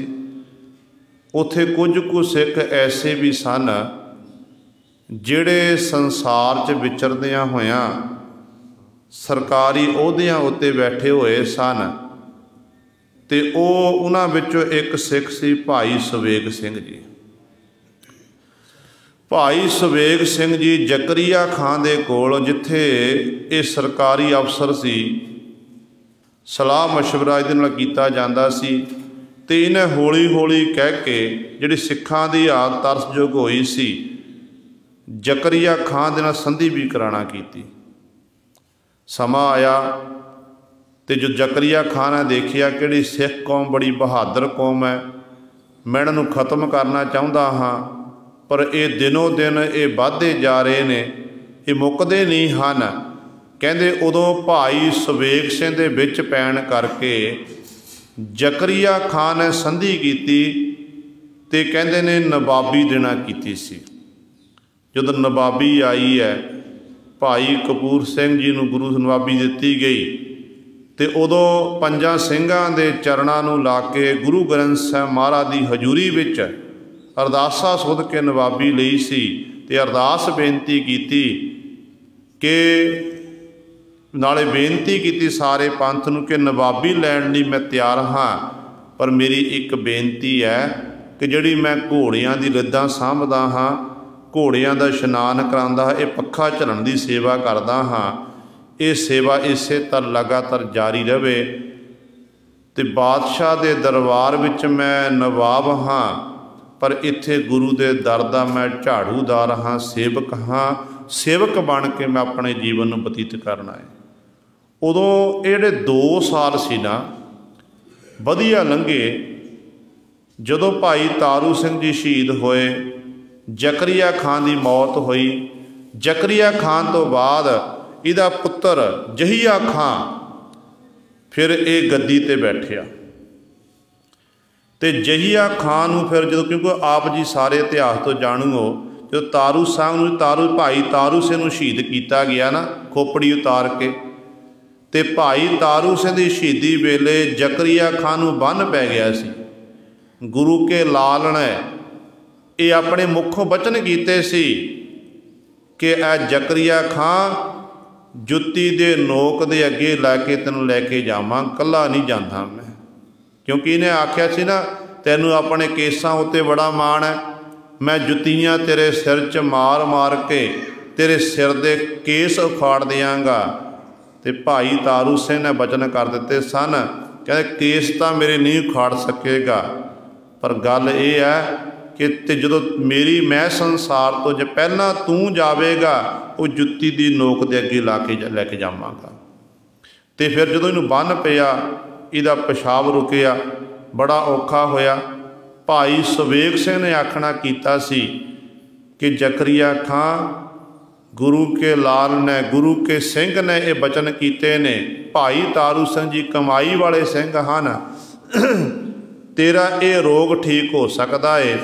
उत्थे कुछ कुछ सिख ऐसे भी सन जिहड़े संसार च विचरदियां होइयां सरकारी ओहदियां उत्ते बैठे हुए सन। ते उन्हां विचों एक सिख सी भाई सवेग सिंह जी। भाई सवेग सिंह जी जकरिया खां दे कोल, जिथे ये सरकारी अफसर सी, सलाह मशवरा इहदे नाल कीता जांदा सी। ते इन्हें हौली हौली कह के जिहड़ी सिखां दी हालत तरसयोग होई सी, जकरिया खां दे नाल संधि भी कराना कीती। समा आया तो जो जकरिया खां ने देखिया कि जिहड़ी सिख कौम बड़ी बहादुर कौम है, मैं इन्हां नूं खत्म करना चाहुंदा हाँ, पर ये दिनों दिन ये वधदे जा रहे ने, ये मुकदे नहीं हन। कहंदे उदों भाई सवेग सिंह दे विच पैण करके जकरिया खां ने संधि कीती ते कहंदे ने नवाबी देना कीती सी। जदों नवाबी आई है, भाई कपूर सिंह जी नूं गुरु नवाबी दिती गई, तो उदों पंजां ਸਿੰਘਾਂ दे चरणां नूं ला के गुरु ग्रंथ साहिब महाराज की हजूरी विच अरदासा सुध के नवाबी लई सी। ते अरदास बेनती कीती कि नाले बेनती की सारे पंथ नूं कि नवाबी लैण लई मैं तैयार हाँ, पर मेरी एक बेनती है कि जिहड़ी मैं घोड़ियां दी लिद्दां सांभदा हाँ, घोड़ियां दा इशनान करांदा हाँ, ये पक्खा झलण दी सेवा करदा हाँ, ये सेवा इसे तरह लगातार जारी रहे। ते बादशाह दे दरबार विच मैं नवाब हाँ, पर इत्थे गुरु दे दर दा मैं झाड़ूदार हाँ, सेवक हाँ, सेवक बन के मैं अपने जीवन नूं बतीत करना है। उदों ये 2 साल सी ना वधिया लंघे। जदों भाई तारू सिंह जी शहीद होए, जकरिया खां की मौत हुई। जकरिया खां तो बाद इहदा पुत्र जहिया खां फिर ये गद्दी ते बैठिया। तो जहिया खां नूं फिर जो, क्योंकि आप जी सारे इतिहास तो जाणू हो, जो तारू सांग नूं भाई तारू सिंह नूं शहीद किया गया ना खोपड़ी उतार के, ਤੇ ਭਾਈ ਤਾਰੂ ਸਿੰਘ ਦੀ ਸ਼ਹੀਦੀ ਵੇਲੇ ਜ਼ਕਰੀਆ ਖਾਂ ਨੂੰ ਬੰਨ ਪੈ ਗਿਆ ਸੀ। ਗੁਰੂ ਕੇ ਲਾਲ ਨੇ ਇਹ ਆਪਣੇ ਮੁੱਖੋਂ ਬਚਨ ਕੀਤੇ ਸੀ ਕਿ ਇਹ ਜ਼ਕਰੀਆ ਖਾਂ ਜੁੱਤੀ ਦੇ ਨੋਕ ਦੇ ਅੱਗੇ ਲੈ ਕੇ ਤੈਨੂੰ ਲੈ ਕੇ ਜਾਵਾਂ, ਇਕੱਲਾ ਨਹੀਂ ਜਾਂਦਾ ਮੈਂ। ਕਿਉਂਕਿ ਇਹਨੇ ਆਖਿਆ ਸੀ ਨਾ, ਤੈਨੂੰ ਆਪਣੇ ਕੇਸਾਂ ਉੱਤੇ ਬੜਾ ਮਾਣ ਹੈ, ਮੈਂ ਜੁੱਤੀਆਂ ਤੇਰੇ ਸਿਰ 'ਚ ਮਾਰ ਮਾਰ ਕੇ ਤੇਰੇ ਸਿਰ ਦੇ ਕੇਸ ਉਖਾੜ ਦਿਆਂਗਾ। ਤੇ ਭਾਈ ਤਾਰੂ ਸਿੰਘ ਨੇ ਬਚਨ ਕਰ ਦਿੱਤੇ ਸਨ, ਕਹਿੰਦੇ ਕੇਸ ਤਾਂ ਮੇਰੇ ਨਹੀਂ ਉਖਾੜ ਸਕੇਗਾ, ਪਰ ਗੱਲ ਇਹ ਹੈ ਕਿ ਤੇ ਜਦੋਂ ਮੇਰੀ ਮੈਂ ਸੰਸਾਰ ਤੋਂ ਜੇ ਪਹਿਲਾਂ ਤੂੰ ਜਾਵੇਗਾ, ਉਹ ਜੁੱਤੀ ਦੀ ਨੋਕ ਦੇ ਅੱਗੇ ਲੈ ਕੇ ਜਾਵਾਂਗਾ। ਤੇ ਫਿਰ ਜਦੋਂ ਇਹਨੂੰ ਬੰਨ ਪਿਆ, ਇਹਦਾ ਪਿਸ਼ਾਬ ਰੁਕਿਆ, ਬੜਾ ਔਖਾ ਹੋਇਆ। ਭਾਈ ਸਵੇਗ ਸਿੰਘ ਨੇ ਆਖਣਾ ਕੀਤਾ ਸੀ ਕਿ ਜ਼ਕਰੀਆ ਖਾਂ ਗੁਰੂ ਕੇ ਲਾਲ ਨੇ, ਗੁਰੂ ਕੇ ਸਿੰਘ ਨੇ ਇਹ ਬਚਨ ਕੀਤੇ ਨੇ, ਭਾਈ ਤਾਰੂ ਸਿੰਘ ਜੀ ਕਮਾਈ ਵਾਲੇ ਸਿੰਘ ਹਨ, ਤੇਰਾ ਇਹ ਰੋਗ ਠੀਕ ਹੋ ਸਕਦਾ ਏ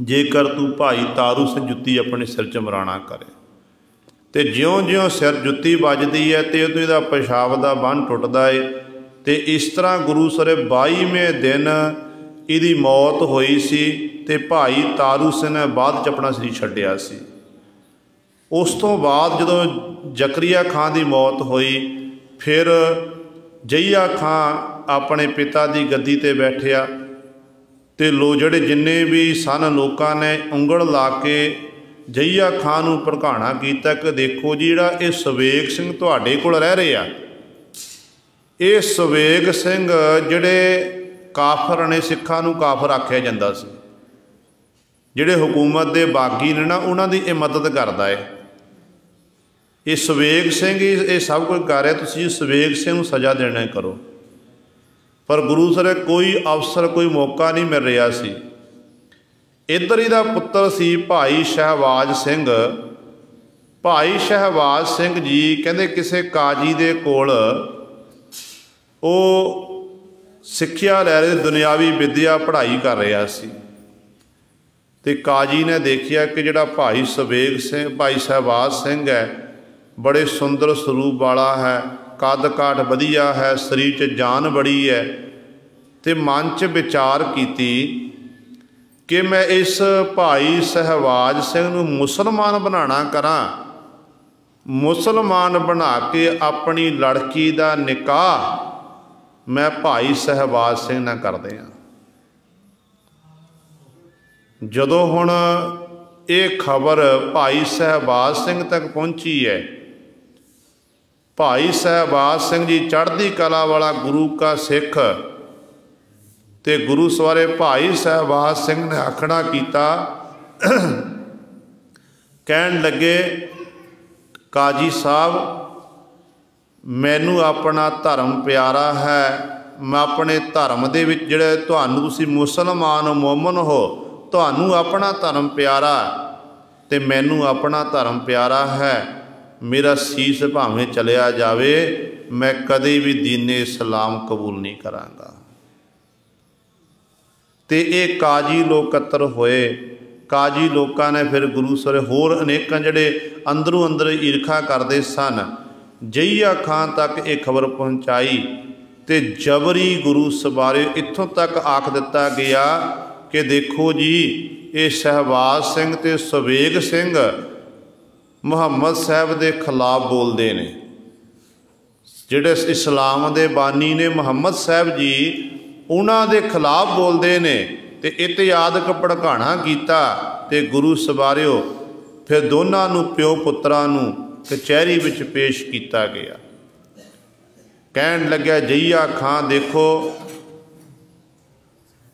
ਜੇਕਰ ਤੂੰ ਭਾਈ ਤਾਰੂ ਸਿੰਘ ਜੁੱਤੀ ਆਪਣੇ ਸਿਰ 'ਚ ਮਰਾਣਾ ਕਰੇ। ਤੇ ਜਿਉਂ-ਜਿਉਂ ਸਿਰ ਜੁੱਤੀ ਵੱਜਦੀ ਹੈ ਤੇ ਉਦੋਂ ਇਹਦਾ ਪਿਸ਼ਾਬ ਦਾ ਬੰਨ੍ਹ ਟੁੱਟਦਾ ਏ। ਤੇ ਇਸ ਤਰ੍ਹਾਂ ਗੁਰੂ ਸਰੇ 22ਵੇਂ ਦਿਨ ਇਹਦੀ ਮੌਤ ਹੋਈ ਸੀ ਤੇ ਭਾਈ ਤਾਰੂ ਸਿੰਘ ਨੇ ਬਾਅਦ 'ਚ ਆਪਣਾ ਸਰੀਰ ਛੱਡਿਆ ਸੀ। ਉਸ ਤੋਂ ਬਾਅਦ ਜਦੋਂ ਜ਼ਕਰੀਆ ਖਾਂ ਦੀ ਮੌਤ ਹੋਈ, ਫਿਰ ਜਹੀਆ ਖਾਂ ਆਪਣੇ ਪਿਤਾ ਦੀ ਗੱਦੀ 'ਤੇ ਬੈਠਿਆ ਤੇ ਜਿਹੜੇ ਜਿੰਨੇ ਵੀ ਸਨ ਲੋਕਾਂ ਨੇ ਉਂਗਲ ਲਾ ਕੇ ਜਹੀਆ ਖਾਂ ਨੂੰ ਭੜਕਾਣਾ ਕੀਤਾ ਕਿ ਦੇਖੋ ਜੀ, ਜਿਹੜਾ ਇਹ ਸਵੇਗ ਸਿੰਘ ਤੁਹਾਡੇ ਕੋਲ ਰਹਿ ਰਹੇ ਆ, ਇਹ ਸਵੇਗ ਸਿੰਘ ਜਿਹੜੇ ਕਾਫਰ ਨੇ, ਸਿੱਖਾਂ ਨੂੰ ਕਾਫਰ ਆਖਿਆ ਜਾਂਦਾ ਸੀ, ਜਿਹੜੇ ਹਕੂਮਤ ਦੇ ਬਾਗੀ ਨੇ ਨਾ, ਉਹਨਾਂ ਦੀ ਇਹ ਮਦਦ ਕਰਦਾ ਹੈ। ਇਹ ਸਵੇਗ ਸਿੰਘ ਇਹ ਸਭ ਕੁਝ ਕਰ ਰਿਹਾ, ਤੁਸੀਂ ਸਵੇਗ ਸਿੰਘ ਨੂੰ ਸਜ਼ਾ ਦੇਣਾ ਕਰੋ। ਪਰ ਗੁਰੂ ਸਰ ਕੋਈ ਅਵਸਰ, ਕੋਈ ਮੌਕਾ ਨਹੀਂ ਮਿਲ ਰਿਹਾ ਸੀ। ਇੱਧਰ ਇਹਦਾ ਪੁੱਤਰ ਸੀ ਭਾਈ ਸ਼ਹਿਬਾਜ਼ ਸਿੰਘ। ਭਾਈ ਸ਼ਹਿਬਾਜ਼ ਸਿੰਘ ਜੀ ਕਹਿੰਦੇ ਕਿਸੇ ਕਾਜੀ ਦੇ ਕੋਲ ਉਹ ਸਿੱਖਿਆ ਲੈ ਰਹੇ, ਦੁਨਿਆਵੀ ਵਿੱਦਿਆ ਪੜ੍ਹਾਈ ਕਰ ਰਿਹਾ ਸੀ। ਤੇ ਕਾਜੀ ਨੇ ਦੇਖਿਆ ਕਿ ਜਿਹੜਾ ਭਾਈ ਸਵੇਗ ਸਿੰਘ, ਭਾਈ ਸ਼ਹਿਬਾਜ਼ ਸਿੰਘ ਹੈ, ਬੜੇ ਸੁੰਦਰ ਸਰੂਪ ਵਾਲਾ ਹੈ, ਕੱਦ ਕਾਠ ਵਧੀਆ ਹੈ, ਸਰੀਰ 'ਚ ਜਾਨ ਬੜੀ ਹੈ। ਤੇ ਮਨ 'ਚ ਵਿਚਾਰ ਕੀਤੀ ਕਿ ਮੈਂ ਇਸ ਭਾਈ ਸ਼ਹਿਬਾਜ਼ ਸਿੰਘ ਨੂੰ ਮੁਸਲਮਾਨ ਬਣਾਉਣਾ ਕਰਾਂ, ਮੁਸਲਮਾਨ ਬਣਾ ਕੇ ਆਪਣੀ ਲੜਕੀ ਦਾ ਨਿਕਾਹ ਮੈਂ ਭਾਈ ਸ਼ਹਿਬਾਜ਼ ਸਿੰਘ ਨਾਲ ਕਰਦੇ ਹਾਂ। ਜਦੋਂ ਹੁਣ ਇਹ ਖਬਰ ਭਾਈ ਸ਼ਹਿਬਾਜ਼ ਸਿੰਘ ਤੱਕ ਪਹੁੰਚੀ ਹੈ, ਭਾਈ ਸ਼ਹਿਬਾਜ਼ ਸਿੰਘ ਜੀ ਚੜ੍ਹਦੀ ਕਲਾ ਵਾਲਾ ਗੁਰੂ ਕਾ ਸਿੱਖ, ਤੇ ਗੁਰੂ ਸਵਾਰੇ ਭਾਈ ਸ਼ਹਿਬਾਜ਼ ਸਿੰਘ ਨੇ ਆਖਣਾ ਕੀਤਾ, ਕਹਿਣ ਲੱਗੇ ਕਾਜੀ ਸਾਹਿਬ, ਮੈਨੂੰ ਆਪਣਾ ਧਰਮ ਪਿਆਰਾ ਹੈ, ਮੈਂ ਆਪਣੇ ਧਰਮ ਦੇ ਵਿੱਚ ਜਿਹੜੇ ਤੁਹਾਨੂੰ ਤੁਸੀਂ ਮੁਸਲਮਾਨ ਮੋਮਨ ਹੋ, ਤੁਹਾਨੂੰ ਆਪਣਾ ਧਰਮ ਪਿਆਰਾ ਤੇ ਮੈਨੂੰ ਆਪਣਾ ਧਰਮ ਪਿਆਰਾ ਹੈ। ਮੇਰਾ ਸੀਸ ਭਾਵੇਂ ਚਲਿਆ ਜਾਵੇ, ਮੈਂ ਕਦੇ ਵੀ ਦੀਨੇ ਇਸਲਾਮ ਕਬੂਲ ਨਹੀਂ ਕਰਾਂਗਾ। ਤੇ ਇਹ ਕਾਜੀ ਲੋਕ ਇਕੱਤਰ ਹੋਏ। ਕਾਜੀ ਲੋਕਾਂ ਨੇ ਫਿਰ ਗੁਰੂ ਸਰ ਹੋਰ ਅਨੇਕਾਂ ਜਿਹੜੇ ਅੰਦਰੋਂ ਅੰਦਰ ਈਰਖਾ ਕਰਦੇ ਸਨ, ਜਹੀਆ ਖਾਂ ਤੱਕ ਇਹ ਖਬਰ ਪਹੁੰਚਾਈ ਤੇ ਜਬਰੀ ਗੁਰੂ ਸਵਾਰੇ ਇੱਥੋਂ ਤੱਕ ਆਖ ਦਿੱਤਾ ਗਿਆ ਕਿ ਦੇਖੋ ਜੀ, ਇਹ ਸ਼ਹਿਬਾਜ਼ ਸਿੰਘ ਤੇ ਸਵੇਗ ਸਿੰਘ ਮੁਹੰਮਦ ਸਾਹਿਬ ਦੇ ਖਿਲਾਫ ਬੋਲਦੇ ਨੇ। ਜਿਹੜੇ ਇਸਲਾਮ ਦੇ ਬਾਨੀ ਨੇ ਮੁਹੰਮਦ ਸਾਹਿਬ ਜੀ, ਉਹਨਾਂ ਦੇ ਖਿਲਾਫ ਬੋਲਦੇ ਨੇ। ਤੇ ਇਤਿਆਦਕ ਭੜਕਾਣਾ ਕੀਤਾ ਤੇ ਗੁਰੂ ਸਵਾਰਿਓ ਫਿਰ ਦੋਨਾਂ ਨੂੰ, ਪਿਓ ਪੁੱਤਰਾਂ ਨੂੰ ਕਚਹਿਰੀ ਵਿੱਚ ਪੇਸ਼ ਕੀਤਾ ਗਿਆ। ਕਹਿਣ ਲੱਗਿਆ ਜਹੀਆ ਖਾਂ, ਦੇਖੋ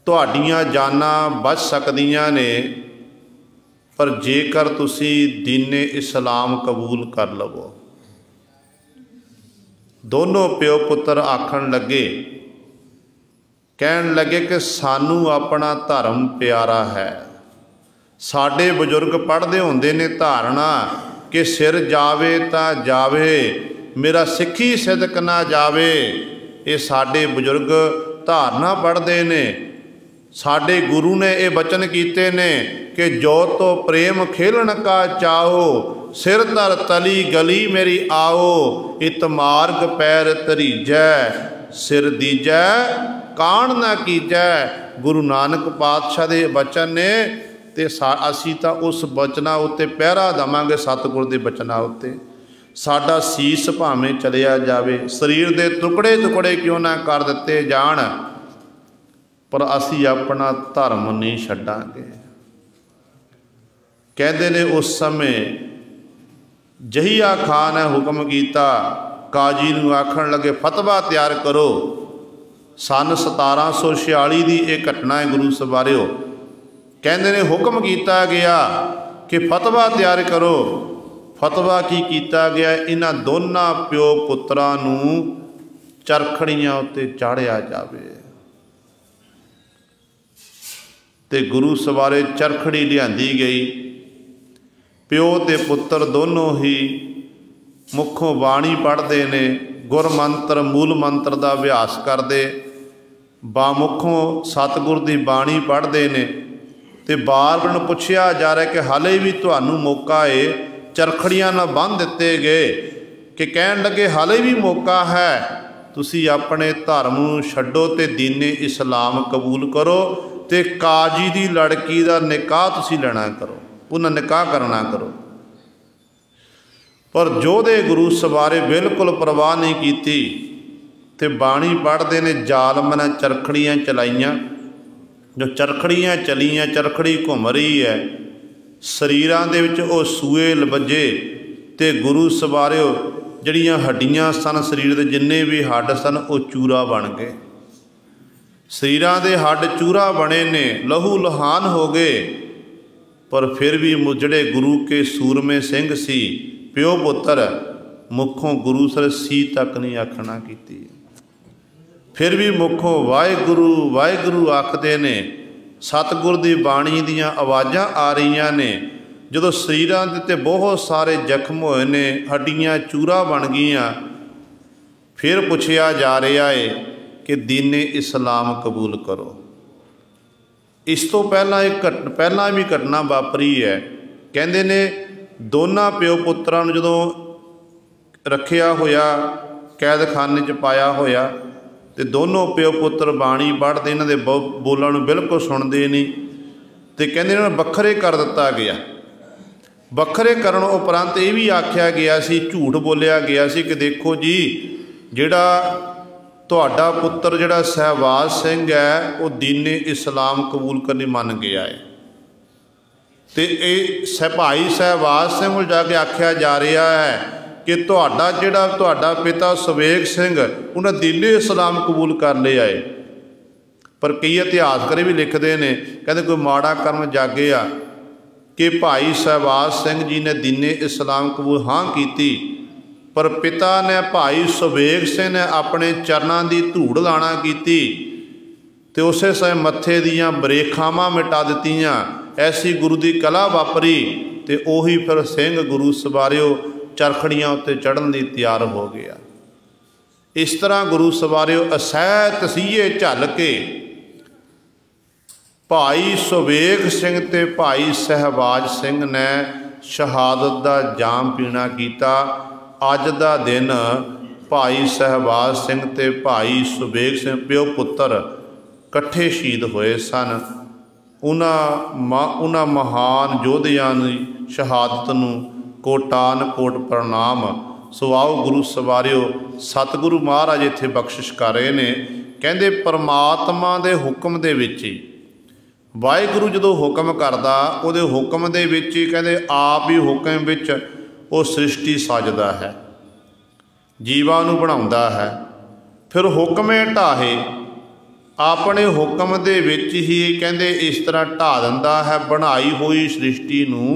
ਤੁਹਾਡੀਆਂ ਜਾਨਾਂ ਬਚ ਸਕਦੀਆਂ ਨੇ, ਪਰ ਜੇਕਰ ਤੁਸੀਂ ਦੀਨੇ ਇਸਲਾਮ ਕਬੂਲ ਕਰ ਲਵੋ। ਦੋਨੋਂ ਪਿਓ ਪੁੱਤਰ ਆਖਣ ਲੱਗੇ, ਕਹਿਣ ਲੱਗੇ ਕਿ ਸਾਨੂੰ ਆਪਣਾ ਧਰਮ ਪਿਆਰਾ ਹੈ। ਸਾਡੇ ਬਜ਼ੁਰਗ ਪੜ੍ਹਦੇ ਹੁੰਦੇ ਨੇ ਧਾਰਨਾ ਕਿ ਸਿਰ ਜਾਵੇ ਤਾਂ ਜਾਵੇ, ਮੇਰਾ ਸਿੱਖੀ ਸਿਦਕ ਨਾ ਜਾਵੇ। ਇਹ ਸਾਡੇ ਬਜ਼ੁਰਗ ਧਾਰਨਾ ਪੜ੍ਹਦੇ ਨੇ। ਸਾਡੇ ਗੁਰੂ ਨੇ ਇਹ ਬਚਨ ਕੀਤੇ ਨੇ ਕਿ ਜੋ ਤੋ ਪ੍ਰੇਮ ਖੇਲਣ ਕਾ ਚਾਹੋ, सिर तर तली गली मेरी आओ, इत मार्ग पैर तरीजै, सिर दीजै काण ना कीजै। गुरु नानक पातशाह दे बचन ने, ते असी तां उस बचना उत्ते पहरा देवांगे, सतगुर दे बचना उत्ते। साडा सीस भावें चलिया जावे, शरीर दे टुकड़े टुकड़े क्यों ना कर दिते जाण, पर असी अपना धर्म नहीं छड्डांगे। कहते ने उस समय जहिया खान ने हुक्म किया, काजी नूं आखण लगे फतवा तैयार करो। सन 1746 की यह घटना है गुरु सवारियो। कहते ने हुक्म किया गया कि फतवा तैयार करो। फतवा की किया गया, इन्हां दोनों प्यो पुत्रां नूं चरखड़ियां उत्ते चाढ़िया जावे। ते गुरु सवारे चरखड़ी लियांदी गई। प्यो ते पुत्र दोनों ही मुखों बाणी पढ़ते ने, गुर मंत्र मूल मंत्र का अभ्यास करते, बामुखों सतगुर की बाणी पढ़ते ने। तो बार बार पुछया जा रहा है कि हाले भी तुहानू मौका है, चरखड़ियां ना बन दिते गए कि कहन लगे हाले भी मौका है, तुसी अपने धर्म नूं छड्डो ते दीने इस्लाम कबूल करो, ते काजी की लड़की का निकाह तुसी लेना करो, उन्हें निकाह करना करो। पर जोधे गुरु सवारे बिल्कुल परवाह नहीं की, ते बाणी पढ़ते ने जालम ने चरखड़ियाँ चलाइयाँ। जो चरखड़ियाँ चलियाँ, चरखड़ी घूम रही है, शरीरां दे विच वो सूए लबजे, ते गुरु सवारे जड़ियाँ हड्डियाँ सन शरीर के जिन्ने भी हड्ड सन वो चूरा बन गए। शरीरां दे हड्ड चूरा बने ने, लहू लहान हो गए। पर फिर भी मुजड़े गुरु के सूरमे सिंह सी, प्यो पुत्र मुखों गुरु सर सी तक नहीं आखना की। फिर भी मुखों वाहिगुरु वाहिगुरु आखते ने। सतगुर की बाणी दियाँ आवाज़ां आ रही ने। जो शरीरां ते बहुत सारे जख्म होए ने, हड्डियाँ चूरा बन गईयां, फिर पुछया जा रहा है कि दीने इस्लाम कबूल करो। इस तो पहला एक पहला भी घटना वापरी है। कहते ने दोनों प्यो पुत्रां नूं जदों रखिया होया, कैद खाने च पाया होया, तो दोनों प्यो पुत्र बाणी पढ़ते, इन्हां दे बोलण नूं बिल्कुल सुणदे नहीं। तो कहते इन्हां नूं बखरे कर दिता गया। बखरे करन उपरंत ये भी आख्या गया सी, झूठ बोलिया गया सी कि देखो जी, जिहड़ा तुहाडा पुत्र जिहड़ा सहवाज सिंह है वो दीने इस्लाम कबूल करने मन गया है। तो ये भाई सहवाज सिंह को जाके आख्या जा रहा है कि तुहाडा जिहड़ा तुहाडा पिता सुबेग सिंह उन्हें दीने इस्लाम कबूल कर लिया है। पर कई इतिहासकार भी लिखते हैं, कहते कोई माड़ा कर्म जागे आ कि भाई सहवाज सिंह जी ने दीने इस्लाम कबूल हाँ की, पर पिता ने भाई सुबेग सिंह ने अपने चरणों की धूड़ लाना की, तो उस समय मत्थे दियाँ बरेखावां मिटा दित्तियां। ऐसी गुरु की कला वापरी, तो उही फिर सिंह गुरु सवारियो चरखड़ियां उत्ते चढ़न लई तैयार हो गया। इस तरह गुरु सवारियो असह तसीहे झल के भाई सुबेग सिंह ते भाई सहवाज सिंह ने शहादत का जाम पीना किया। अज का दिन भाई सहवाज सिंह ते भाई सुबेग सिंह प्यो पुत्र कट्ठे शहीद होए सन। उन्हां महान योधियां की शहादत नूं कोटान कोट प्रणाम। सो आओ गुरु सवारियो, सतगुरु महाराज इत्थे बख्शिश कर रहे ने। कहंदे परमात्मा दे हुक्म दे विच ही वाहिगुरु जदों हुक्म करदा, उहदे हुक्म दे विच ही कहंदे आप ही हुक्म विच वो सृष्टि सजदा है, जीवां नूं बनाउंदा है। फिर हुक्मे ढाहे अपने हुक्म दे विच ही कहंदे इस तरह ढा दिंदा है, बनाई हुई सृष्टि नूं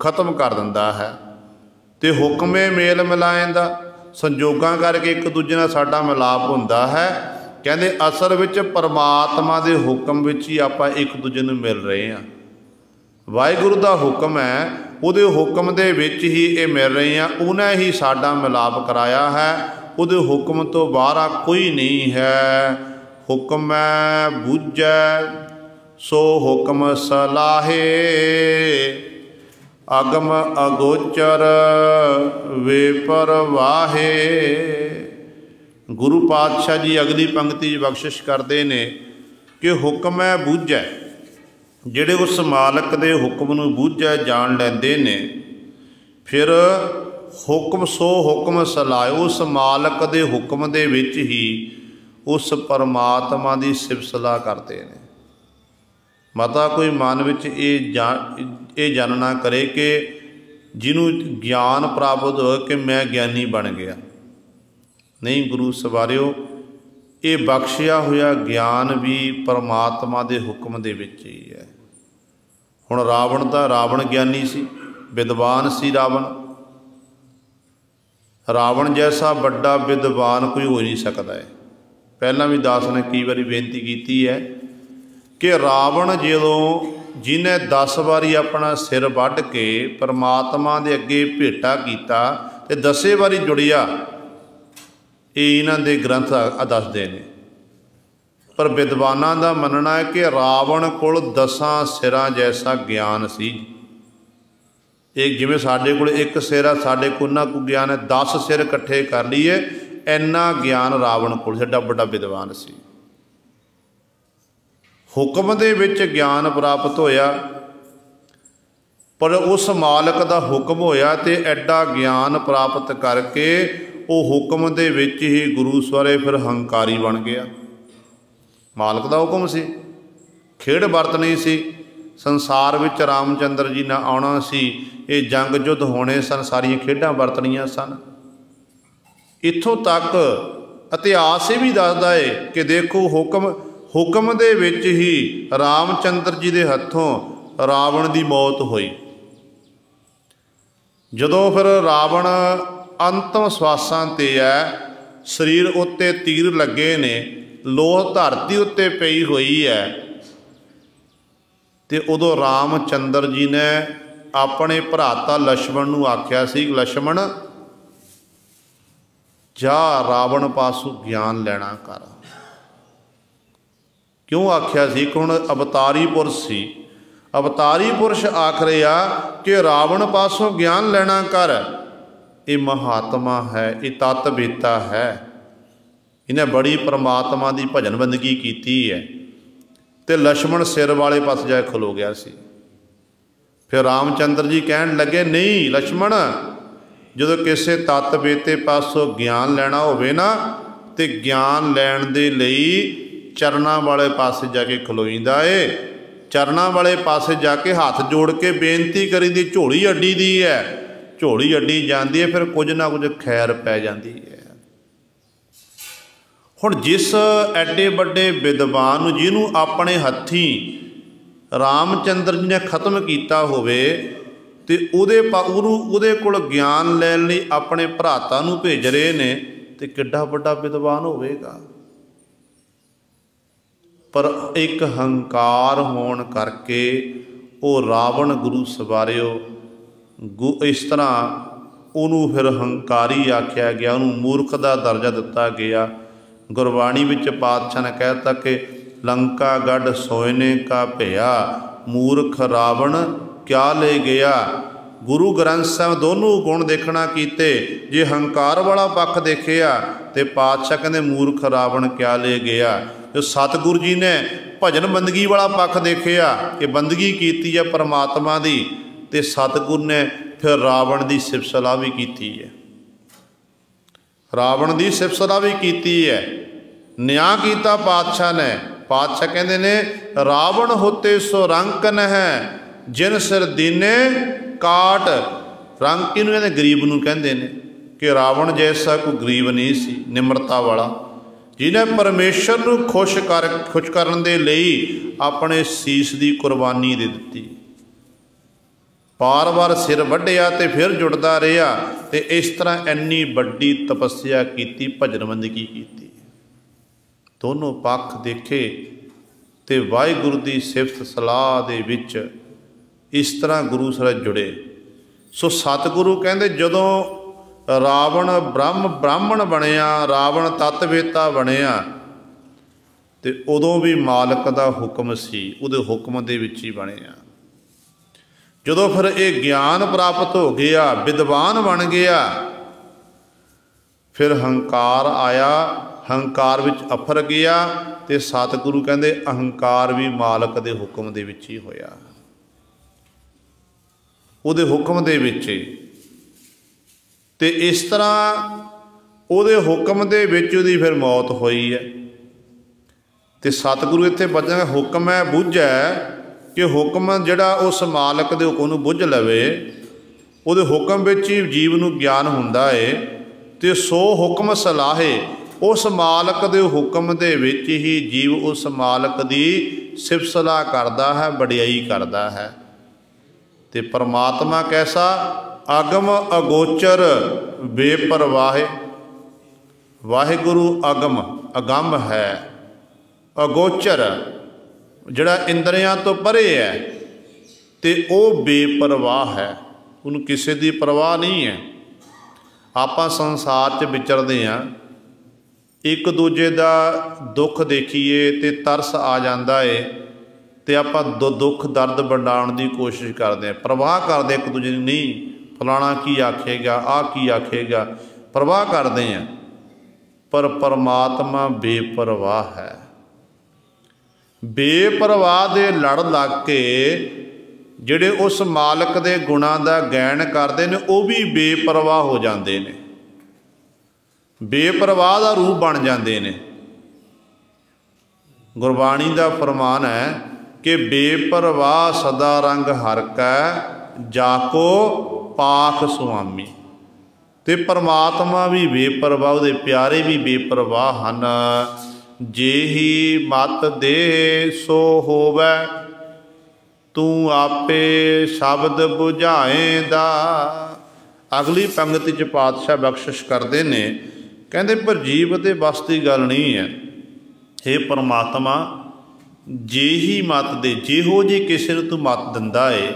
खत्म कर दिंदा है। तो हुक्मे मेल मिलाएंदा, संजोगां करके एक दूजे नाल साडा मिलाप हुंदा है। कहंदे असल विच परमात्मा दे हुक्म विच ही आपां एक दूजे नूं मिल रहे हैं। वाहिगुरू दा हुक्म है, उहदे हुक्म दे विच ही ये मिल रहे हैं। उन्हें ही साडा मिलाप कराया है, उहदे हुक्म तो बाहरा कोई नहीं है। हुक्म बूझै सो हुक्म सलाहे, ਅਗਮ ਅਗੋਚਰ ਵੇ ਪਰਵਾਹੇ। ਗੁਰੂ ਪਾਤਸ਼ਾਹ ਜੀ ਅਗਲੀ ਪੰਕਤੀ ਬਖਸ਼ਿਸ਼ ਕਰਦੇ ਨੇ ਕਿ ਹੁਕਮ ਹੈ ਬੂਝੈ। ਜਿਹੜੇ ਉਸ ਮਾਲਕ ਦੇ ਹੁਕਮ ਨੂੰ ਬੂਝੈ ਜਾਣ ਲੈਂਦੇ ਨੇ, ਫਿਰ ਹੁਕਮ ਸੋ ਹੁਕਮ ਸਲਾਇਓ। ਉਸ ਮਾਲਕ ਦੇ ਹੁਕਮ ਦੇ ਵਿੱਚ ਹੀ ਉਸ ਪਰਮਾਤਮਾ ਦੀ ਸਿਫਤ ਸਲਾਹ ਕਰਦੇ ਨੇ। ਮਤਾ ਕੋਈ ਮਨ ਵਿੱਚ ਇਹ ਜਾਣਨਾ ਕਰੇ ਕਿ ਜਿਹਨੂੰ ਗਿਆਨ ਪ੍ਰਾਪਤ ਹੋਇਆ ਕਿ ਮੈਂ ਗਿਆਨੀ ਬਣ ਗਿਆ। ਨਹੀਂ ਗੁਰੂ ਸਵਾਰਿਓ, ਇਹ ਬਖਸ਼ਿਆ ਹੋਇਆ ਗਿਆਨ ਵੀ ਪਰਮਾਤਮਾ ਦੇ ਹੁਕਮ ਦੇ ਵਿੱਚ ਹੀ ਹੈ। ਹੁਣ ਰਾਵਣ ਗਿਆਨੀ ਸੀ, ਵਿਦਵਾਨ ਸੀ। ਰਾਵਣ ਜੈਸਾ ਵੱਡਾ ਵਿਦਵਾਨ ਕੋਈ ਹੋ ਨਹੀਂ ਸਕਦਾ ਹੈ। ਪਹਿਲਾਂ ਵੀ ਦਾਸ ਨੇ ਕਈ ਵਾਰੀ ਬੇਨਤੀ ਕੀਤੀ ਹੈ ਕਿ ਰਾਵਣ ਜਦੋਂ ਜਿਹਨੇ 10 ਵਾਰੀ ਆਪਣਾ ਸਿਰ ਵੱਢ ਕੇ ਪਰਮਾਤਮਾ ਦੇ ਅੱਗੇ ਭੇਟਾ ਕੀਤਾ ਤੇ 10 ਵਾਰੀ ਜੁੜਿਆ, ਇਹ ਇਹਨਾਂ ਦੇ ਗ੍ਰੰਥ ਦੱਸਦੇ ਨੇ। ਪਰ ਵਿਦਵਾਨਾਂ ਦਾ ਮੰਨਣਾ ਹੈ ਕਿ ਰਾਵਣ ਕੋਲ 10 ਸਿਰਾਂ ਜੈਸਾ ਗਿਆਨ ਸੀ। ਇਹ ਜਿਵੇਂ ਸਾਡੇ ਕੋਲ ਇੱਕ ਸਿਰ ਆ, ਸਾਡੇ ਕੋਲ ਉਹਨਾਂ ਕੋਲ ਗਿਆਨ ਹੈ 10 ਸਿਰ ਇਕੱਠੇ ਕਰ ਲਈਏ, ਇੰਨਾ ਗਿਆਨ ਰਾਵਣ ਕੋਲ, ਸਾਡਾ ਵੱਡਾ ਵਿਦਵਾਨ ਸੀ। ਹੁਕਮ ਦੇ ਵਿੱਚ ਗਿਆਨ ਪ੍ਰਾਪਤ ਹੋਇਆ, ਪਰ ਉਸ ਮਾਲਕ ਦਾ ਹੁਕਮ ਹੋਇਆ ਤੇ ਐਡਾ ਗਿਆਨ ਪ੍ਰਾਪਤ ਕਰਕੇ ਉਹ ਹੁਕਮ ਦੇ ਵਿੱਚ ਹੀ ਗੁਰੂ ਸਵਾਰੇ ਫਿਰ ਹੰਕਾਰੀ ਬਣ ਗਿਆ। ਮਾਲਕ ਦਾ ਹੁਕਮ ਸੀ, ਖੇਡ ਵਰਤਣੀ ਸੀ, ਸੰਸਾਰ ਵਿੱਚ ਰਾਮਚੰਦਰ ਜੀ ਨੇ ਆਉਣਾ ਸੀ, ਇਹ ਜੰਗ ਯੁੱਧ ਹੋਣੇ ਸਨ, ਸਾਰੀਆਂ ਖੇਡਾਂ ਵਰਤਣੀਆਂ ਸਨ। ਇੱਥੋਂ ਤੱਕ ਇਤਿਹਾਸ ਇਹ ਵੀ ਦੱਸਦਾ ਹੈ ਕਿ ਦੇਖੋ ਹੁਕਮ ਦੇ ਵਿੱਚ ਹੀ ਰਾਮਚੰਦਰ ਜੀ ਦੇ ਹੱਥੋਂ ਰਾਵਣ ਦੀ ਮੌਤ ਹੋਈ। ਜਦੋਂ ਫਿਰ ਰਾਵਣ ਅੰਤਮ ਸਵਾਸਾਂ 'ਤੇ ਹੈ, ਸਰੀਰ ਉੱਤੇ ਤੀਰ ਲੱਗੇ ਨੇ, ਲੋਹ ਧਰਤੀ ਉੱਤੇ ਪਈ ਹੋਈ ਹੈ, ਤੇ ਉਦੋਂ ਰਾਮਚੰਦਰ ਜੀ ਨੇ ਆਪਣੇ ਭਰਾਤਾ ਲਛਮਣ ਨੂੰ ਆਖਿਆ ਸੀ, ਲਛਮਣ ਜਾ ਰਾਵਣ ਪਾਸੋਂ ਗਿਆਨ ਲੈਣਾ ਕਰ। ਕਿਉਂ ਆਖਿਆ ਸੀ? ਕਿ ਹੁਣ ਅਵਤਾਰੀ ਪੁਰਸ਼ ਸੀ, ਅਵਤਾਰੀ ਪੁਰਸ਼ ਆਖ ਰਿਹਾ ਕਿ ਰਾਵਣ ਪਾਸੋਂ ਗਿਆਨ ਲੈਣਾ ਕਰ। ਇਹ ਮਹਾਤਮਾ ਹੈ, ਇਹ ਤਤ ਵੇਤਾ ਹੈ, ਇਹਨੇ ਬੜੀ ਪਰਮਾਤਮਾ ਦੀ ਭਜਨ ਬੰਦਗੀ ਕੀਤੀ ਹੈ। ਤੇ ਲਛਮਣ ਸਿਰ ਵਾਲੇ ਪਾਸੇ ਜਾ ਕੇ ਖਲੋ ਗਿਆ ਸੀ। ਫਿਰ ਰਾਮਚੰਦਰ ਜੀ ਕਹਿਣ ਲੱਗੇ, ਨਹੀਂ ਲਛਮਣ, ਜਦੋਂ ਕਿਸੇ ਤਤ ਵੇਤੇ ਪਾਸੋਂ ਗਿਆਨ ਲੈਣਾ ਹੋਵੇ ਨਾ, ਤੇ ਗਿਆਨ ਲੈਣ ਦੇ ਲਈ ਚਰਨਾਂ ਵਾਲੇ ਪਾਸੇ ਜਾ ਕੇ ਖਲੋਈਂਦਾ ਏ। ਚਰਨਾਂ ਵਾਲੇ ਪਾਸੇ ਜਾ ਕੇ ਹੱਥ ਜੋੜ ਕੇ ਬੇਨਤੀ ਕਰੀਦੀ, ਝੋਲੀ ਅੱਡੀ ਦੀ ਹੈ, ਝੋਲੀ ਅੱਡੀ ਜਾਂਦੀ ਹੈ, ਫਿਰ ਕੁਝ ਨਾ ਕੁਝ ਖੈਰ ਪੈ ਜਾਂਦੀ ਹੈ। ਹੁਣ ਜਿਸ ਐਡੇ ਵੱਡੇ ਵਿਦਵਾਨ ਨੂੰ, ਜਿਹਨੂੰ ਆਪਣੇ ਹੱਥੀਂ ਰਾਮਚੰਦਰ ਜੀ ਨੇ ਖਤਮ ਕੀਤਾ ਹੋਵੇ, ਤੇ ਉਹਦੇ ਕੋਲ ਗਿਆਨ ਲੈਣ ਲਈ ਆਪਣੇ ਭਰਾਤਾ ਨੂੰ ਭੇਜ ਰਹੇ ਨੇ, ਤੇ ਕਿੱਡਾ ਵੱਡਾ ਵਿਦਵਾਨ ਹੋਵੇਗਾ। ਪਰ ਇੱਕ ਹੰਕਾਰ ਹੋਣ ਕਰਕੇ ਉਹ ਰਾਵਣ ਗੁਰੂ ਸਵਾਰਿਓ ਇਸ ਤਰ੍ਹਾਂ ਉਹਨੂੰ ਫਿਰ ਹੰਕਾਰੀ ਆਖਿਆ ਗਿਆ, ਉਹਨੂੰ ਮੂਰਖ ਦਾ ਦਰਜਾ ਦਿੱਤਾ ਗਿਆ। ਗੁਰਬਾਣੀ ਵਿੱਚ ਪਾਤਸ਼ਾਹ ਨੇ ਕਹਿ ਦਿੱਤਾ ਕਿ ਲੰਕਾ ਗੜ ਸੋਇਨੇ ਕਾ ਭਇਆ, ਮੂਰਖ ਰਾਵਣ ਕਿਆ ਲੈ ਗਿਆ। ਗੁਰੂ ਗ੍ਰੰਥ ਸਾਹਿਬ ਦੋਨੋਂ ਗੁਣ ਦੇਖਣਾ ਕੀਤੇ। ਜੇ ਹੰਕਾਰ ਵਾਲਾ ਪੱਖ ਦੇਖਿਆ ਤੇ ਪਾਤਸ਼ਾਹ ਕਹਿੰਦੇ ਮੂਰਖ ਰਾਵਣ ਕਿਆ ਲੈ ਗਿਆ। ਜੋ ਸਤਿਗੁਰੂ ਜੀ ਨੇ ਭਜਨ ਬੰਦਗੀ ਵਾਲਾ ਪੱਖ ਦੇਖਿਆ ਕਿ ਬੰਦਗੀ ਕੀਤੀ ਹੈ ਪਰਮਾਤਮਾ ਦੀ, ਤੇ ਸਤਿਗੁਰੂ ਨੇ ਫਿਰ ਰਾਵਣ ਦੀ ਸਿਫਤ ਸਲਾਹ ਵੀ ਕੀਤੀ ਹੈ, ਰਾਵਣ ਦੀ ਸਿਫਤ ਸਲਾਹ ਵੀ ਕੀਤੀ ਹੈ, ਨਿਆਂ ਕੀਤਾ ਪਾਤਸ਼ਾਹ ਨੇ। ਪਾਤਸ਼ਾਹ ਕਹਿੰਦੇ ਨੇ ਰਾਵਣ ਹੋਤੇ ਸੋ ਰੰਕ ਹੈ, ਜਿਨ ਸਿਰ ਦੀਨੇ ਕਾਟ। ਰੰਕੀ ਨੂੰ ਕਹਿੰਦੇ ਗਰੀਬ ਨੂੰ ਕਹਿੰਦੇ ਨੇ, ਕਿ ਰਾਵਣ ਜੈਸਾ ਕੋਈ ਗਰੀਬ ਨਹੀਂ ਸੀ, ਨਿਮਰਤਾ ਵਾਲਾ, ਜਿਹਨੇ ਪਰਮੇਸ਼ਰ ਨੂੰ ਖੁਸ਼ ਕਰਨ ਦੇ ਲਈ ਆਪਣੇ ਸੀਸ ਦੀ ਕੁਰਬਾਨੀ ਦੇ ਦਿੱਤੀ। ਵਾਰ-ਵਾਰ ਸਿਰ ਵੱਢਿਆ ਤੇ ਫਿਰ ਜੁੜਦਾ ਰਿਹਾ, ਤੇ ਇਸ ਤਰ੍ਹਾਂ ਇੰਨੀ ਵੱਡੀ ਤਪੱਸਿਆ ਕੀਤੀ, ਭਜਨ ਬੰਦਗੀ ਕੀਤੀ। ਦੋਨੋਂ ਪੱਖ ਦੇਖੇ ਤੇ ਵਾਹਿਗੁਰੂ ਦੀ ਸਿਫਤ ਸਲਾਹ ਦੇ ਵਿੱਚ ਇਸ ਤਰ੍ਹਾਂ ਗੁਰੂ ਸਾਹਿਬ ਜੁੜੇ। ਸੋ ਸਤਿਗੁਰੂ ਕਹਿੰਦੇ ਜਦੋਂ ਰਾਵਣ ਬ੍ਰਾਹਮਣ ਬਣਿਆ, ਰਾਵਣ ਤਤਵੇਤਾ ਬਣਿਆ, ਤੇ ਉਦੋਂ ਵੀ ਮਾਲਕ ਦਾ ਹੁਕਮ ਸੀ, ਉਹਦੇ ਹੁਕਮ ਦੇ ਵਿੱਚ ਹੀ ਬਣਿਆ। ਜਦੋਂ ਫਿਰ ਇਹ ਗਿਆਨ ਪ੍ਰਾਪਤ ਹੋ ਗਿਆ, ਵਿਦਵਾਨ ਬਣ ਗਿਆ, ਫਿਰ ਹੰਕਾਰ ਆਇਆ, ਹੰਕਾਰ ਵਿੱਚ ਅਫਰ ਗਿਆ, ਤੇ ਸਤਿਗੁਰੂ ਕਹਿੰਦੇ ਅਹੰਕਾਰ ਵੀ ਮਾਲਕ ਦੇ ਹੁਕਮ ਦੇ ਵਿੱਚ ਹੀ ਹੋਇਆ, ਉਹਦੇ ਹੁਕਮ ਦੇ ਵਿੱਚ ਹੀ। ਤੇ ਇਸ ਤਰ੍ਹਾਂ ਉਹਦੇ ਹੁਕਮ ਦੇ ਵਿੱਚ ਉਹਦੀ ਫਿਰ ਮੌਤ ਹੋਈ ਹੈ। ਤੇ ਸਤਿਗੁਰੂ ਇੱਥੇ ਬਚਨ ਹੁਕਮ ਹੈ ਬੁੱਝੈ, ਕਿ ਹੁਕਮ ਜਿਹੜਾ ਉਸ ਮਾਲਕ ਦੇ ਹੁਕਮ ਨੂੰ ਬੁੱਝ ਲਵੇ, ਉਹਦੇ ਹੁਕਮ ਵਿੱਚ ਹੀ ਜੀਵ ਨੂੰ ਗਿਆਨ ਹੁੰਦਾ ਏ। ਤੇ ਸੋ ਹੁਕਮ ਸਲਾਹੇ, ਉਸ ਮਾਲਕ ਦੇ ਹੁਕਮ ਦੇ ਵਿੱਚ ਹੀ ਜੀਵ ਉਸ ਮਾਲਕ ਦੀ ਸਿਫਤ ਸਲਾਹ ਕਰਦਾ ਹੈ, ਵਡਿਆਈ ਕਰਦਾ ਹੈ। ਤੇ ਪਰਮਾਤਮਾ ਕੈਸਾ? ਅਗਮ ਅਗੋਚਰ ਬੇਪਰਵਾਹੇ। ਵਾਹਿਗੁਰੂ ਅਗੰਮ ਹੈ, ਅਗੋਚਰ ਜਿਹੜਾ ਇੰਦਰੀਆਂ ਤੋਂ ਪਰੇ ਹੈ, ਤੇ ਉਹ ਬੇਪਰਵਾਹ ਹੈ, ਉਹਨੂੰ ਕਿਸੇ ਦੀ ਪਰਵਾਹ ਨਹੀਂ ਹੈ। ਆਪਾਂ ਸੰਸਾਰ 'ਚ ਵਿਚਰਦੇ ਹਾਂ, ਇੱਕ ਦੂਜੇ ਦਾ ਦੁੱਖ ਦੇਖੀਏ ਤੇ ਤਰਸ ਆ ਜਾਂਦਾ ਏ, ਤੇ ਆਪਾਂ ਦੁੱਖ ਦਰਦ ਵੰਡਾਉਣ ਦੀ ਕੋਸ਼ਿਸ਼ ਕਰਦੇ ਹਾਂ, ਪਰਵਾਹ ਕਰਦੇ ਇੱਕ ਦੂਜੇ ਦੀ, ਨਹੀਂ ਫਲਾਣਾ ਕੀ ਆਖੇਗਾ, ਆਹ ਕੀ ਆਖੇਗਾ, ਪਰਵਾਹ ਕਰਦੇ ਹਾਂ। ਪਰ ਪਰਮਾਤਮਾ ਬੇਪਰਵਾਹ ਹੈ। ਬੇਪਰਵਾਹ ਦੇ ਲੜ ਲੱਗ ਕੇ ਜਿਹੜੇ ਉਸ ਮਾਲਕ ਦੇ ਗੁਣਾਂ ਦਾ ਗੈਣ ਕਰਦੇ ਨੇ, ਉਹ ਵੀ ਬੇਪਰਵਾਹ ਹੋ ਜਾਂਦੇ ਨੇ, ਬੇਪਰਵਾਹ ਦਾ ਰੂਪ ਬਣ ਜਾਂਦੇ ਨੇ। ਗੁਰਬਾਣੀ ਦਾ ਫਰਮਾਨ ਹੈ ਕਿ ਬੇਪਰਵਾਹ ਸਦਾ ਰੰਗ ਹਰਿ ਕੈ, ਜਾਕੋ ਪਾਖ ਸੁਆਮੀ। ਤੇ ਪਰਮਾਤਮਾ ਵੀ ਬੇਪਰਵਾਹ, ਉਹਦੇ ਪਿਆਰੇ ਵੀ ਬੇਪਰਵਾਹ ਹਨ। ਜੇਹੀ ਮਤ ਦੇ ਸੋ ਹੋਵੈ, ਤੂੰ ਆਪੇ ਸ਼ਬਦ ਬੁਝਾਏਂਦਾ। ਅਗਲੀ ਪੰਗਤੀ 'ਚ ਪਾਤਸ਼ਾਹ ਬਖਸ਼ਿਸ਼ ਕਰਦੇ ਨੇ, ਕਹਿੰਦੇ ਪਰ ਜੀਵ ਦੇ ਵੱਸ ਦੀ ਗੱਲ ਨਹੀਂ ਹੈ। ਹੇ ਪਰਮਾਤਮਾ, ਜੇਹੀ ਮਤ ਦੇ, ਜਿਹੋ ਜਿਹੀ ਕਿਸੇ ਨੂੰ ਤੂੰ ਮਤ ਦਿੰਦਾ ਏ,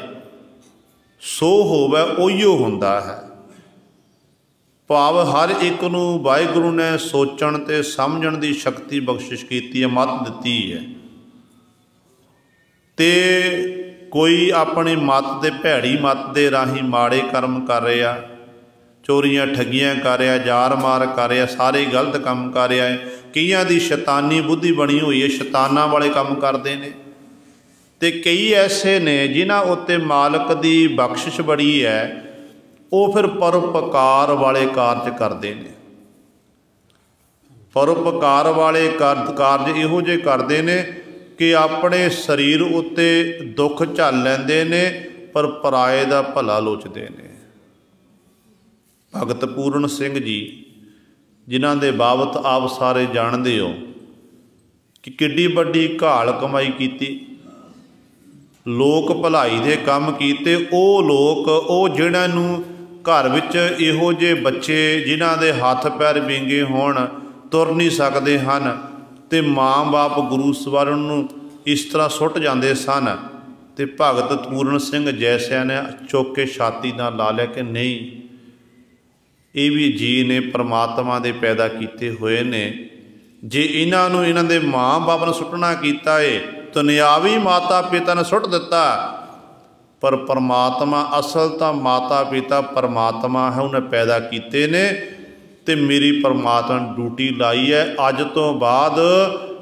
ਸੋ ਹੋਵੈ ਉਹੀਓ ਹੁੰਦਾ ਹੈ। ਭਾਵ ਹਰ ਇੱਕ ਨੂੰ ਵਾਹਿਗੁਰੂ ਨੇ ਸੋਚਣ ਤੇ ਸਮਝਣ ਦੀ ਸ਼ਕਤੀ ਬਖਸ਼ਿਸ਼ ਕੀਤੀ ਹੈ, ਮੱਤ ਦਿੱਤੀ ਹੈ। ਤੇ ਕੋਈ ਆਪਣੀ ਮੱਤ ਦੇ, ਭੈੜੀ ਮੱਤ ਦੇ ਰਾਹੀਂ ਮਾੜੇ ਕਰਮ ਕਰ ਰਿਹਾ, ਚੋਰੀਆਂ ਠੱਗੀਆਂ ਕਰ ਰਿਹਾ, ਜਾਰ ਮਾਰ ਕਰ ਰਿਹਾ, ਸਾਰੇ ਗਲਤ ਕੰਮ ਕਰ ਰਿਹਾ ਹੈ। ਕਈਆਂ ਦੀ ਸ਼ੈਤਾਨੀ ਬੁੱਧੀ ਬਣੀ ਹੋਈ ਹੈ, ਸ਼ੈਤਾਨਾਂ ਵਾਲੇ ਕੰਮ ਕਰਦੇ ਨੇ। ਤੇ ਕਈ ਐਸੇ ਨੇ ਜਿਨ੍ਹਾਂ ਉੱਤੇ ਮਾਲਕ ਦੀ ਬਖਸ਼ਿਸ਼ ਬੜੀ ਹੈ, ਉਹ ਫਿਰ ਪਰਉਪਕਾਰ ਵਾਲੇ ਕਾਰਜ ਕਰਦੇ ਨੇ। ਪਰਉਪਕਾਰ ਵਾਲੇ ਕਾਰਜ ਇਹੋ ਜਿਹੇ ਕਰਦੇ ਨੇ ਕਿ ਆਪਣੇ ਸਰੀਰ ਉੱਤੇ ਦੁੱਖ ਝੱਲ ਲੈਂਦੇ ਨੇ, ਪਰ ਪਰਾਏ ਦਾ ਭਲਾ ਲੋਚਦੇ ਨੇ। ਭਗਤ ਪੂਰਨ ਸਿੰਘ ਜੀ, ਜਿਨ੍ਹਾਂ ਦੇ ਬਾਬਤ ਆਪ ਸਾਰੇ ਜਾਣਦੇ ਹੋ ਕਿ ਕਿੱਡੀ ਵੱਡੀ ਘਾਲ ਕਮਾਈ ਕੀਤੀ, ਲੋਕ ਭਲਾਈ ਦੇ ਕੰਮ ਕੀਤੇ। ਉਹ ਲੋਕ, ਉਹ ਜਿਹਨਾਂ ਨੂੰ ਘਰ ਵਿੱਚ ਇਹੋ ਜਿਹੇ ਬੱਚੇ ਜਿਨ੍ਹਾਂ ਦੇ ਹੱਥ ਪੈਰ ਵਿੰਗੇ ਹੋਣ, ਤੁਰ ਨਹੀਂ ਸਕਦੇ ਹਨ, ਤੇ ਮਾਂ ਬਾਪ ਗੁਰੂ ਸਵਰਨ ਨੂੰ ਇਸ ਤਰ੍ਹਾਂ ਸੁੱਟ ਜਾਂਦੇ ਸਨ, ਤੇ ਭਗਤ ਪੂਰਨ ਸਿੰਘ ਜੈਸਿਆਂ ਨੇ ਚੁੱਕ ਕੇ ਛਾਤੀ ਨਾਲ ਲਾ ਲਿਆ ਕਿ ਨਹੀਂ, ਇਹ ਵੀ ਜੀ ਨੇ ਪਰਮਾਤਮਾ ਦੇ ਪੈਦਾ ਕੀਤੇ ਹੋਏ ਨੇ। ਜੇ ਇਹਨਾਂ ਨੂੰ, ਇਹਨਾਂ ਦੇ ਮਾਂ ਬਾਪ ਨੂੰ ਸੁੱਟਣਾ ਕੀਤਾ ਏ, ਦੁਨਿਆਵੀ ਮਾਤਾ ਪਿਤਾ ਨੇ ਸੁੱਟ ਦਿੱਤਾ, ਪਰ ਪਰਮਾਤਮਾ, ਅਸਲ ਤਾਂ ਮਾਤਾ ਪਿਤਾ ਪਰਮਾਤਮਾ ਹੈ, ਉਹਨੇ ਪੈਦਾ ਕੀਤੇ ਨੇ। ਤੇ ਮੇਰੀ ਪਰਮਾਤਮਾ ਨੇ ਡਿਊਟੀ ਲਾਈ ਹੈ, ਅੱਜ ਤੋਂ ਬਾਅਦ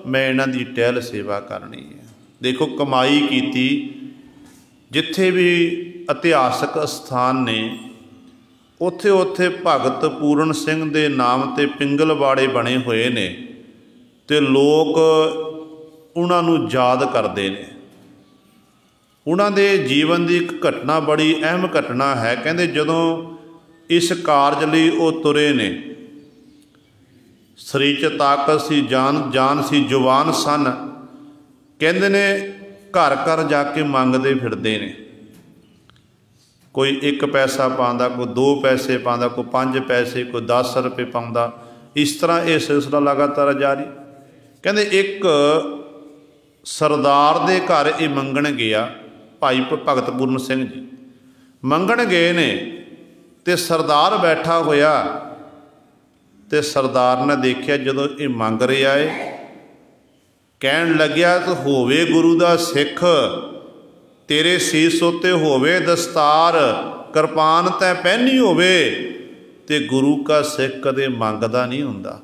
ਮੈਂ ਇਹਨਾਂ ਦੀ ਟਹਿਲ ਸੇਵਾ ਕਰਨੀ ਹੈ। ਦੇਖੋ, ਕਮਾਈ ਕੀਤੀ। ਜਿੱਥੇ ਵੀ ਇਤਿਹਾਸਕ ਸਥਾਨ ਨੇ, ਉੱਥੇ ਉੱਥੇ ਭਗਤ ਪੂਰਨ ਸਿੰਘ ਦੇ ਨਾਮ 'ਤੇ ਪਿੰਗਲਵਾੜੇ ਬਣੇ ਹੋਏ ਨੇ, ਤੇ ਲੋਕ ਉਹਨਾਂ ਨੂੰ ਯਾਦ ਕਰਦੇ ਨੇ। ਉਹਨਾਂ ਦੇ ਜੀਵਨ ਦੀ ਇੱਕ ਘਟਨਾ ਬੜੀ ਅਹਿਮ ਘਟਨਾ ਹੈ। ਕਹਿੰਦੇ ਜਦੋਂ ਇਸ ਕਾਰਜ ਲਈ ਉਹ ਤੁਰੇ ਨੇ, ਸਰੀਰ 'ਚ ਤਾਕਤ ਸੀ, ਜਾਨ ਸੀ, ਜਵਾਨ ਸਨ। ਕਹਿੰਦੇ ਨੇ ਘਰ ਘਰ ਜਾ ਕੇ ਮੰਗਦੇ ਫਿਰਦੇ ਨੇ। ਕੋਈ 1 ਪੈਸਾ ਪਾਉਂਦਾ, ਕੋਈ 2 ਪੈਸੇ ਪਾਉਂਦਾ, ਕੋਈ 5 ਪੈਸੇ, ਕੋਈ 10 ਰੁਪਏ ਪਾਉਂਦਾ। ਇਸ ਤਰ੍ਹਾਂ ਇਹ ਸਿਲਸਿਲਾ ਲਗਾਤਾਰ ਜਾਰੀ। ਕਹਿੰਦੇ ਇੱਕ ਸਰਦਾਰ ਦੇ ਘਰ ਇਹ ਮੰਗਣ ਗਿਆ, ਭਾਈ ਭਗਤ ਪੂਰਨ ਸਿੰਘ ਜੀ ਮੰਗਣ ਗਏ ਨੇ, ਤੇ ਸਰਦਾਰ ਬੈਠਾ ਹੋਇਆ, ਤੇ ਸਰਦਾਰ ਨੇ ਦੇਖਿਆ ਜਦੋਂ ਇਹ ਮੰਗ ਰਿਹਾ ਏ, ਕਹਿਣ ਲੱਗਿਆ ਕਿ ਹੋਵੇ ਗੁਰੂ ਦਾ ਸਿੱਖ, तेरे सीस उत्ते होवे दस्तार, किरपान तै पहनी होवे, ते गुरु का सिख कदे मंगदा नहीं हुंदा।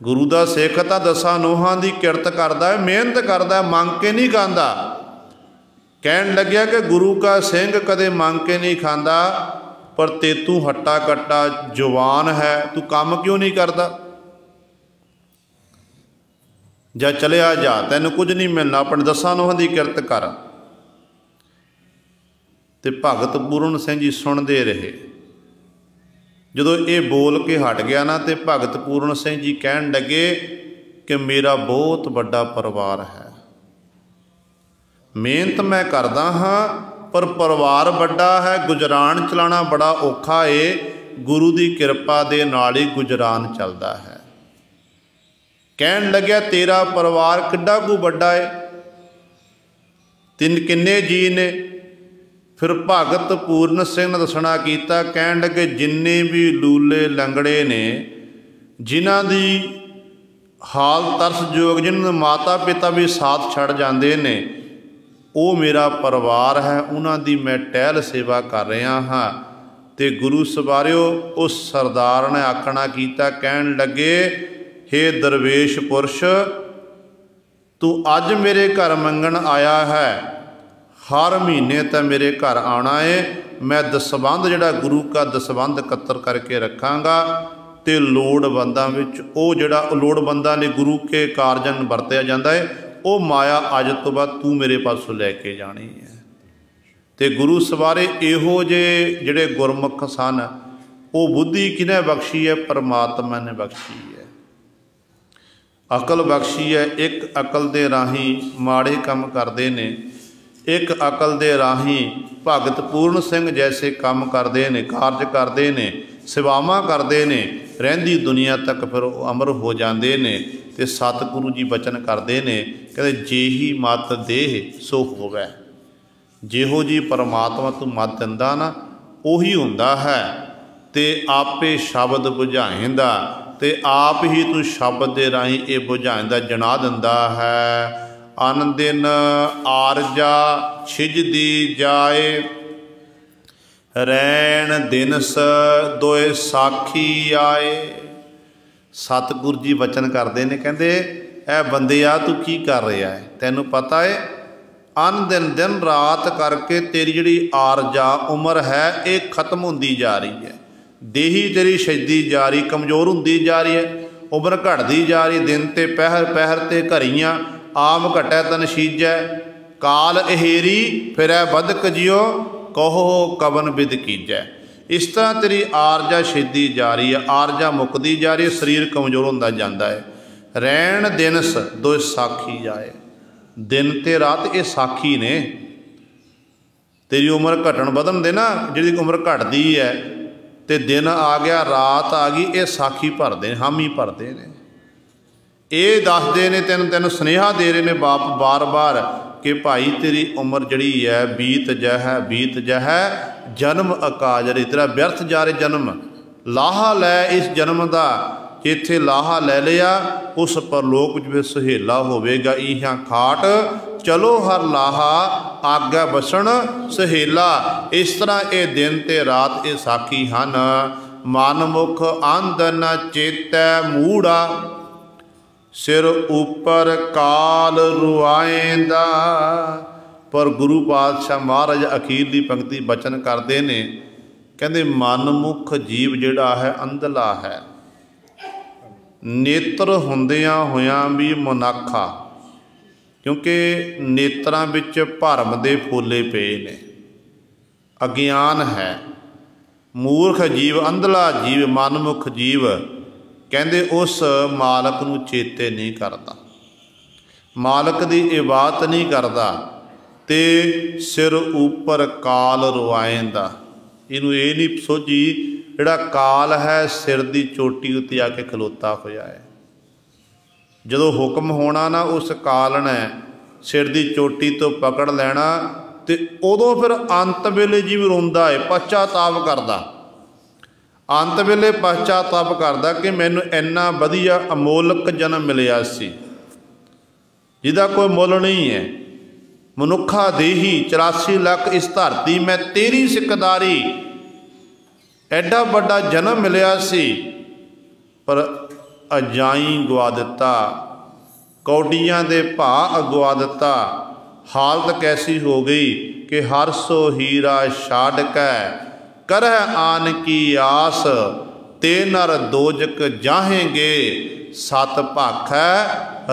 गुरु का सिख तो दसां नोहां की किरत करता है, मेहनत करता है, मंग के नहीं खांदा। कहन लग्या कि गुरु का सिंह कदे मंग के नहीं खांदा, पर ते तू हट्टा कट्टा जवान है, तू काम क्यों नहीं करता? जा चलिया जा, तैनू कुछ नहीं मिलना, अपने दसां नोहां की किरत कर। ते भगत पूरन सिंह जी सुनते रहे। जदों ये बोल के हट गया ना, तो भगत पूरन सिंह जी कहन लगे कि मेरा बहुत बड़ा परिवार है, मेहनत मैं करदा हाँ, पर परिवार बड़ा है, गुजरान चलाना बड़ा औखा है, गुरु की किरपा दे नाल ही गुजरान चलता है। कहन लग्या तेरा परिवार किड्डा कु बड़ा है, तिन किन्ने जी ने? फिर भगत पूरन सिंह ने दसना कीता, कहन लगे जिन्ने भी लूले लंगड़े ने, जिन्हां दी हाल तरसयोग, जिन्होंने माता पिता भी साथ छड़ जाते ने, वो मेरा परिवार है, उन्हां दी मैं टहल सेवा कर रहा हाँ। तो गुरु सवारियो उस सरदार ने आखना कीता, कहन लगे हे दरवेश पुरुष, तू अज मेरे घर मंगण आया है, हर महीने तो मेरे घर आना है, मैं दसबंध जिहड़ा गुरु का दसबंध इकत्तर करके रखांगा, तो लोड़वंदां विच ओ जिहड़ा लोड़वंदां ने गुरु के कारजन वरतिया जाता है, वो माया अज तो बाद तू मेरे पासों लैके जानी है। तो गुरु सवारे इहो जे जिहड़े गुरमुख सन, वो बुद्धि किने बख्शी है? परमात्मा ने बख्शी है। अकल बख्शी है। एक अकल दे राही माड़े काम करते ने, एक अकल दे राही भगत पूरन सिंह जैसे काम करते हैं, कारज करते हैं, सेवावां करते हैं, रहिंदी दुनिया तक फिर अमर हो जाते हैं। तो सतगुरु जी बचन करते हैं, कहते जेही मत देह सो होवै। जिहो जी परमात्मा तू मत दिंदा ना, उही हुंदा है। तो आपे शब्द बुझाएंदा, तो आप ही तू शब्द दे राही ये बुझाएंदा जना दिंदा है। अन दिन आरजा छिजदी जाए, रैन दिनस दोए साखी आए। सतगुरु जी वचन करते हैं, कहते ए बंदिया तू की कर रहा है? तैनू पता है अन दिन दिन रात करके तेरी जिहड़ी आरजा उम्र है ये खत्म होंदी जा रही है, देही तेरी छजदी जा रही, कमज़ोर होंदी जा रही है, उम्र घटती जा रही। दिन ते पहर पहर ते घरियाँ, आम घटै तन शीजै, काल अहेरी फिरै बदक जियो, कहो कवन बिद कीजै। इस तरह तेरी आरजा छेदी जा रही है, आरजा मुकदी जा रही है, शरीर कमज़ोर होंदा जांदा है। रैन दिनस दो साखी जाए, दिन ते रात ये साखी ने। तेरी उम्र घटन बदन दे ना, जिहदी उम्र घटदी है तो दिन आ गया रात आ गई, ये साखी भरते हैं, हामी भरते हैं। ये दसते ने तेन तेन सुनेहा दे रहे ने बाप बार बार कि भाई तेरी उम्र जड़ी है बीत जह जन्म अकाज रही, तेरा व्यर्थ जा रहे जन्म, लाहा लै इस जन्म का। इत्थे लाहा लै लिया, उस परलोक में सहेला होवेगा, इहां खाट चलो हर लाहा, आग्या बसन सहेला। इस तरह ये दिन ते रात ये साखी हन। मन मुख अंध न चेतै मूड़ा, सिर उपर काल रुआएंदा। पर गुरु पातशाह महाराज अखीरली पंक्ति बचन करते ने, कहते मनमुख जीव जिहड़ा है अंधला है, नेत्र हुंदियां होयां भी मुनाखा, क्योंकि नेत्रां विच भरम दे फुले पे ने, अज्ञान है। मूर्ख जीव, अंधला जीव, मनमुख जीव कहते उस मालक नूं चेते नहीं करता, मालक की इबादत नहीं करता, ते सिर उपर काल रुआएंदा। इनू ये नहीं सोझी जिहड़ा काल है सिर की चोटी उत्ते आके खलोता होया है। जदों हुक्म होना ना, उस काल ने सिर की चोटी तो पकड़ लेना, तो उदों फिर अंत वेले जीव रोंदा है, पश्चाताप करदा। अंत वेले पश्चाताप करदा कि मैनू इन्ना वधिया अमोलक जन्म मिलिया सी, जिहदा कोई मुल नहीं है। ਮਨੁੱਖਾ ਦੇਹੀ 84 ਲੱਖ ਇਸ ਧਰਤੀ ਮੈਂ ਤੇਰੀ ਸਿਕਦਾਰੀ। ਐਡਾ ਵੱਡਾ ਜਨਮ ਮਿਲਿਆ ਸੀ ਪਰ ਅਜਾਈ ਗਵਾ ਦਿੱਤਾ, ਕੌਡੀਆਂ ਦੇ ਭਾਅ ਅਗਵਾ ਦਿੱਤਾ। ਹਾਲਤ ਕੈਸੀ ਹੋ ਗਈ कि हर सो हीरा छाड़ कै करह आन की आस, ते नर दोजक जाहेंगे सत भाखै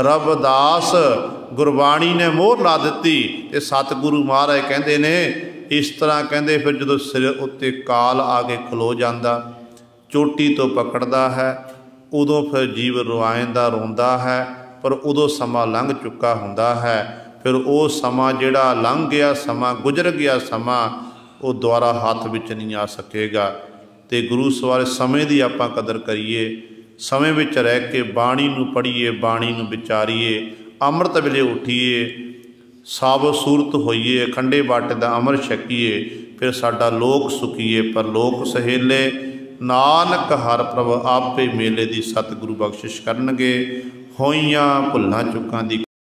रबदास। गुरबाणी ने मोहर ला दी ते सतगुरु महाराज कहते ने इस तरह कहते फिर जो सिर उत्ते काल आके खलो जाता, चोटी तो पकड़ता है, उदों फिर जीव रुआंदा रोंदा है, पर उदों समा लंघ चुका हुंदा है। फिर वो समा जिहड़ा लंघ गया, समा गुजर गया, समा वो दुबारा हाथ विच नहीं आ सकेगा। तो गुरु सवारे समय की आपां कदर करिए, समय विच रह के बाणी नूं पढ़ीए, बाणी नूं विचारीए, अमृत वेले उठीए, साबत सूरत होईए, अखंडे बाटे दा अमृत छकीए, फिर साडा लोक सुखीए पर लोक सहेले। नानक हर प्रभ आपे मेले दी सतगुरु बख्शिश करनगे। होईयां भुल्लां चुकां दी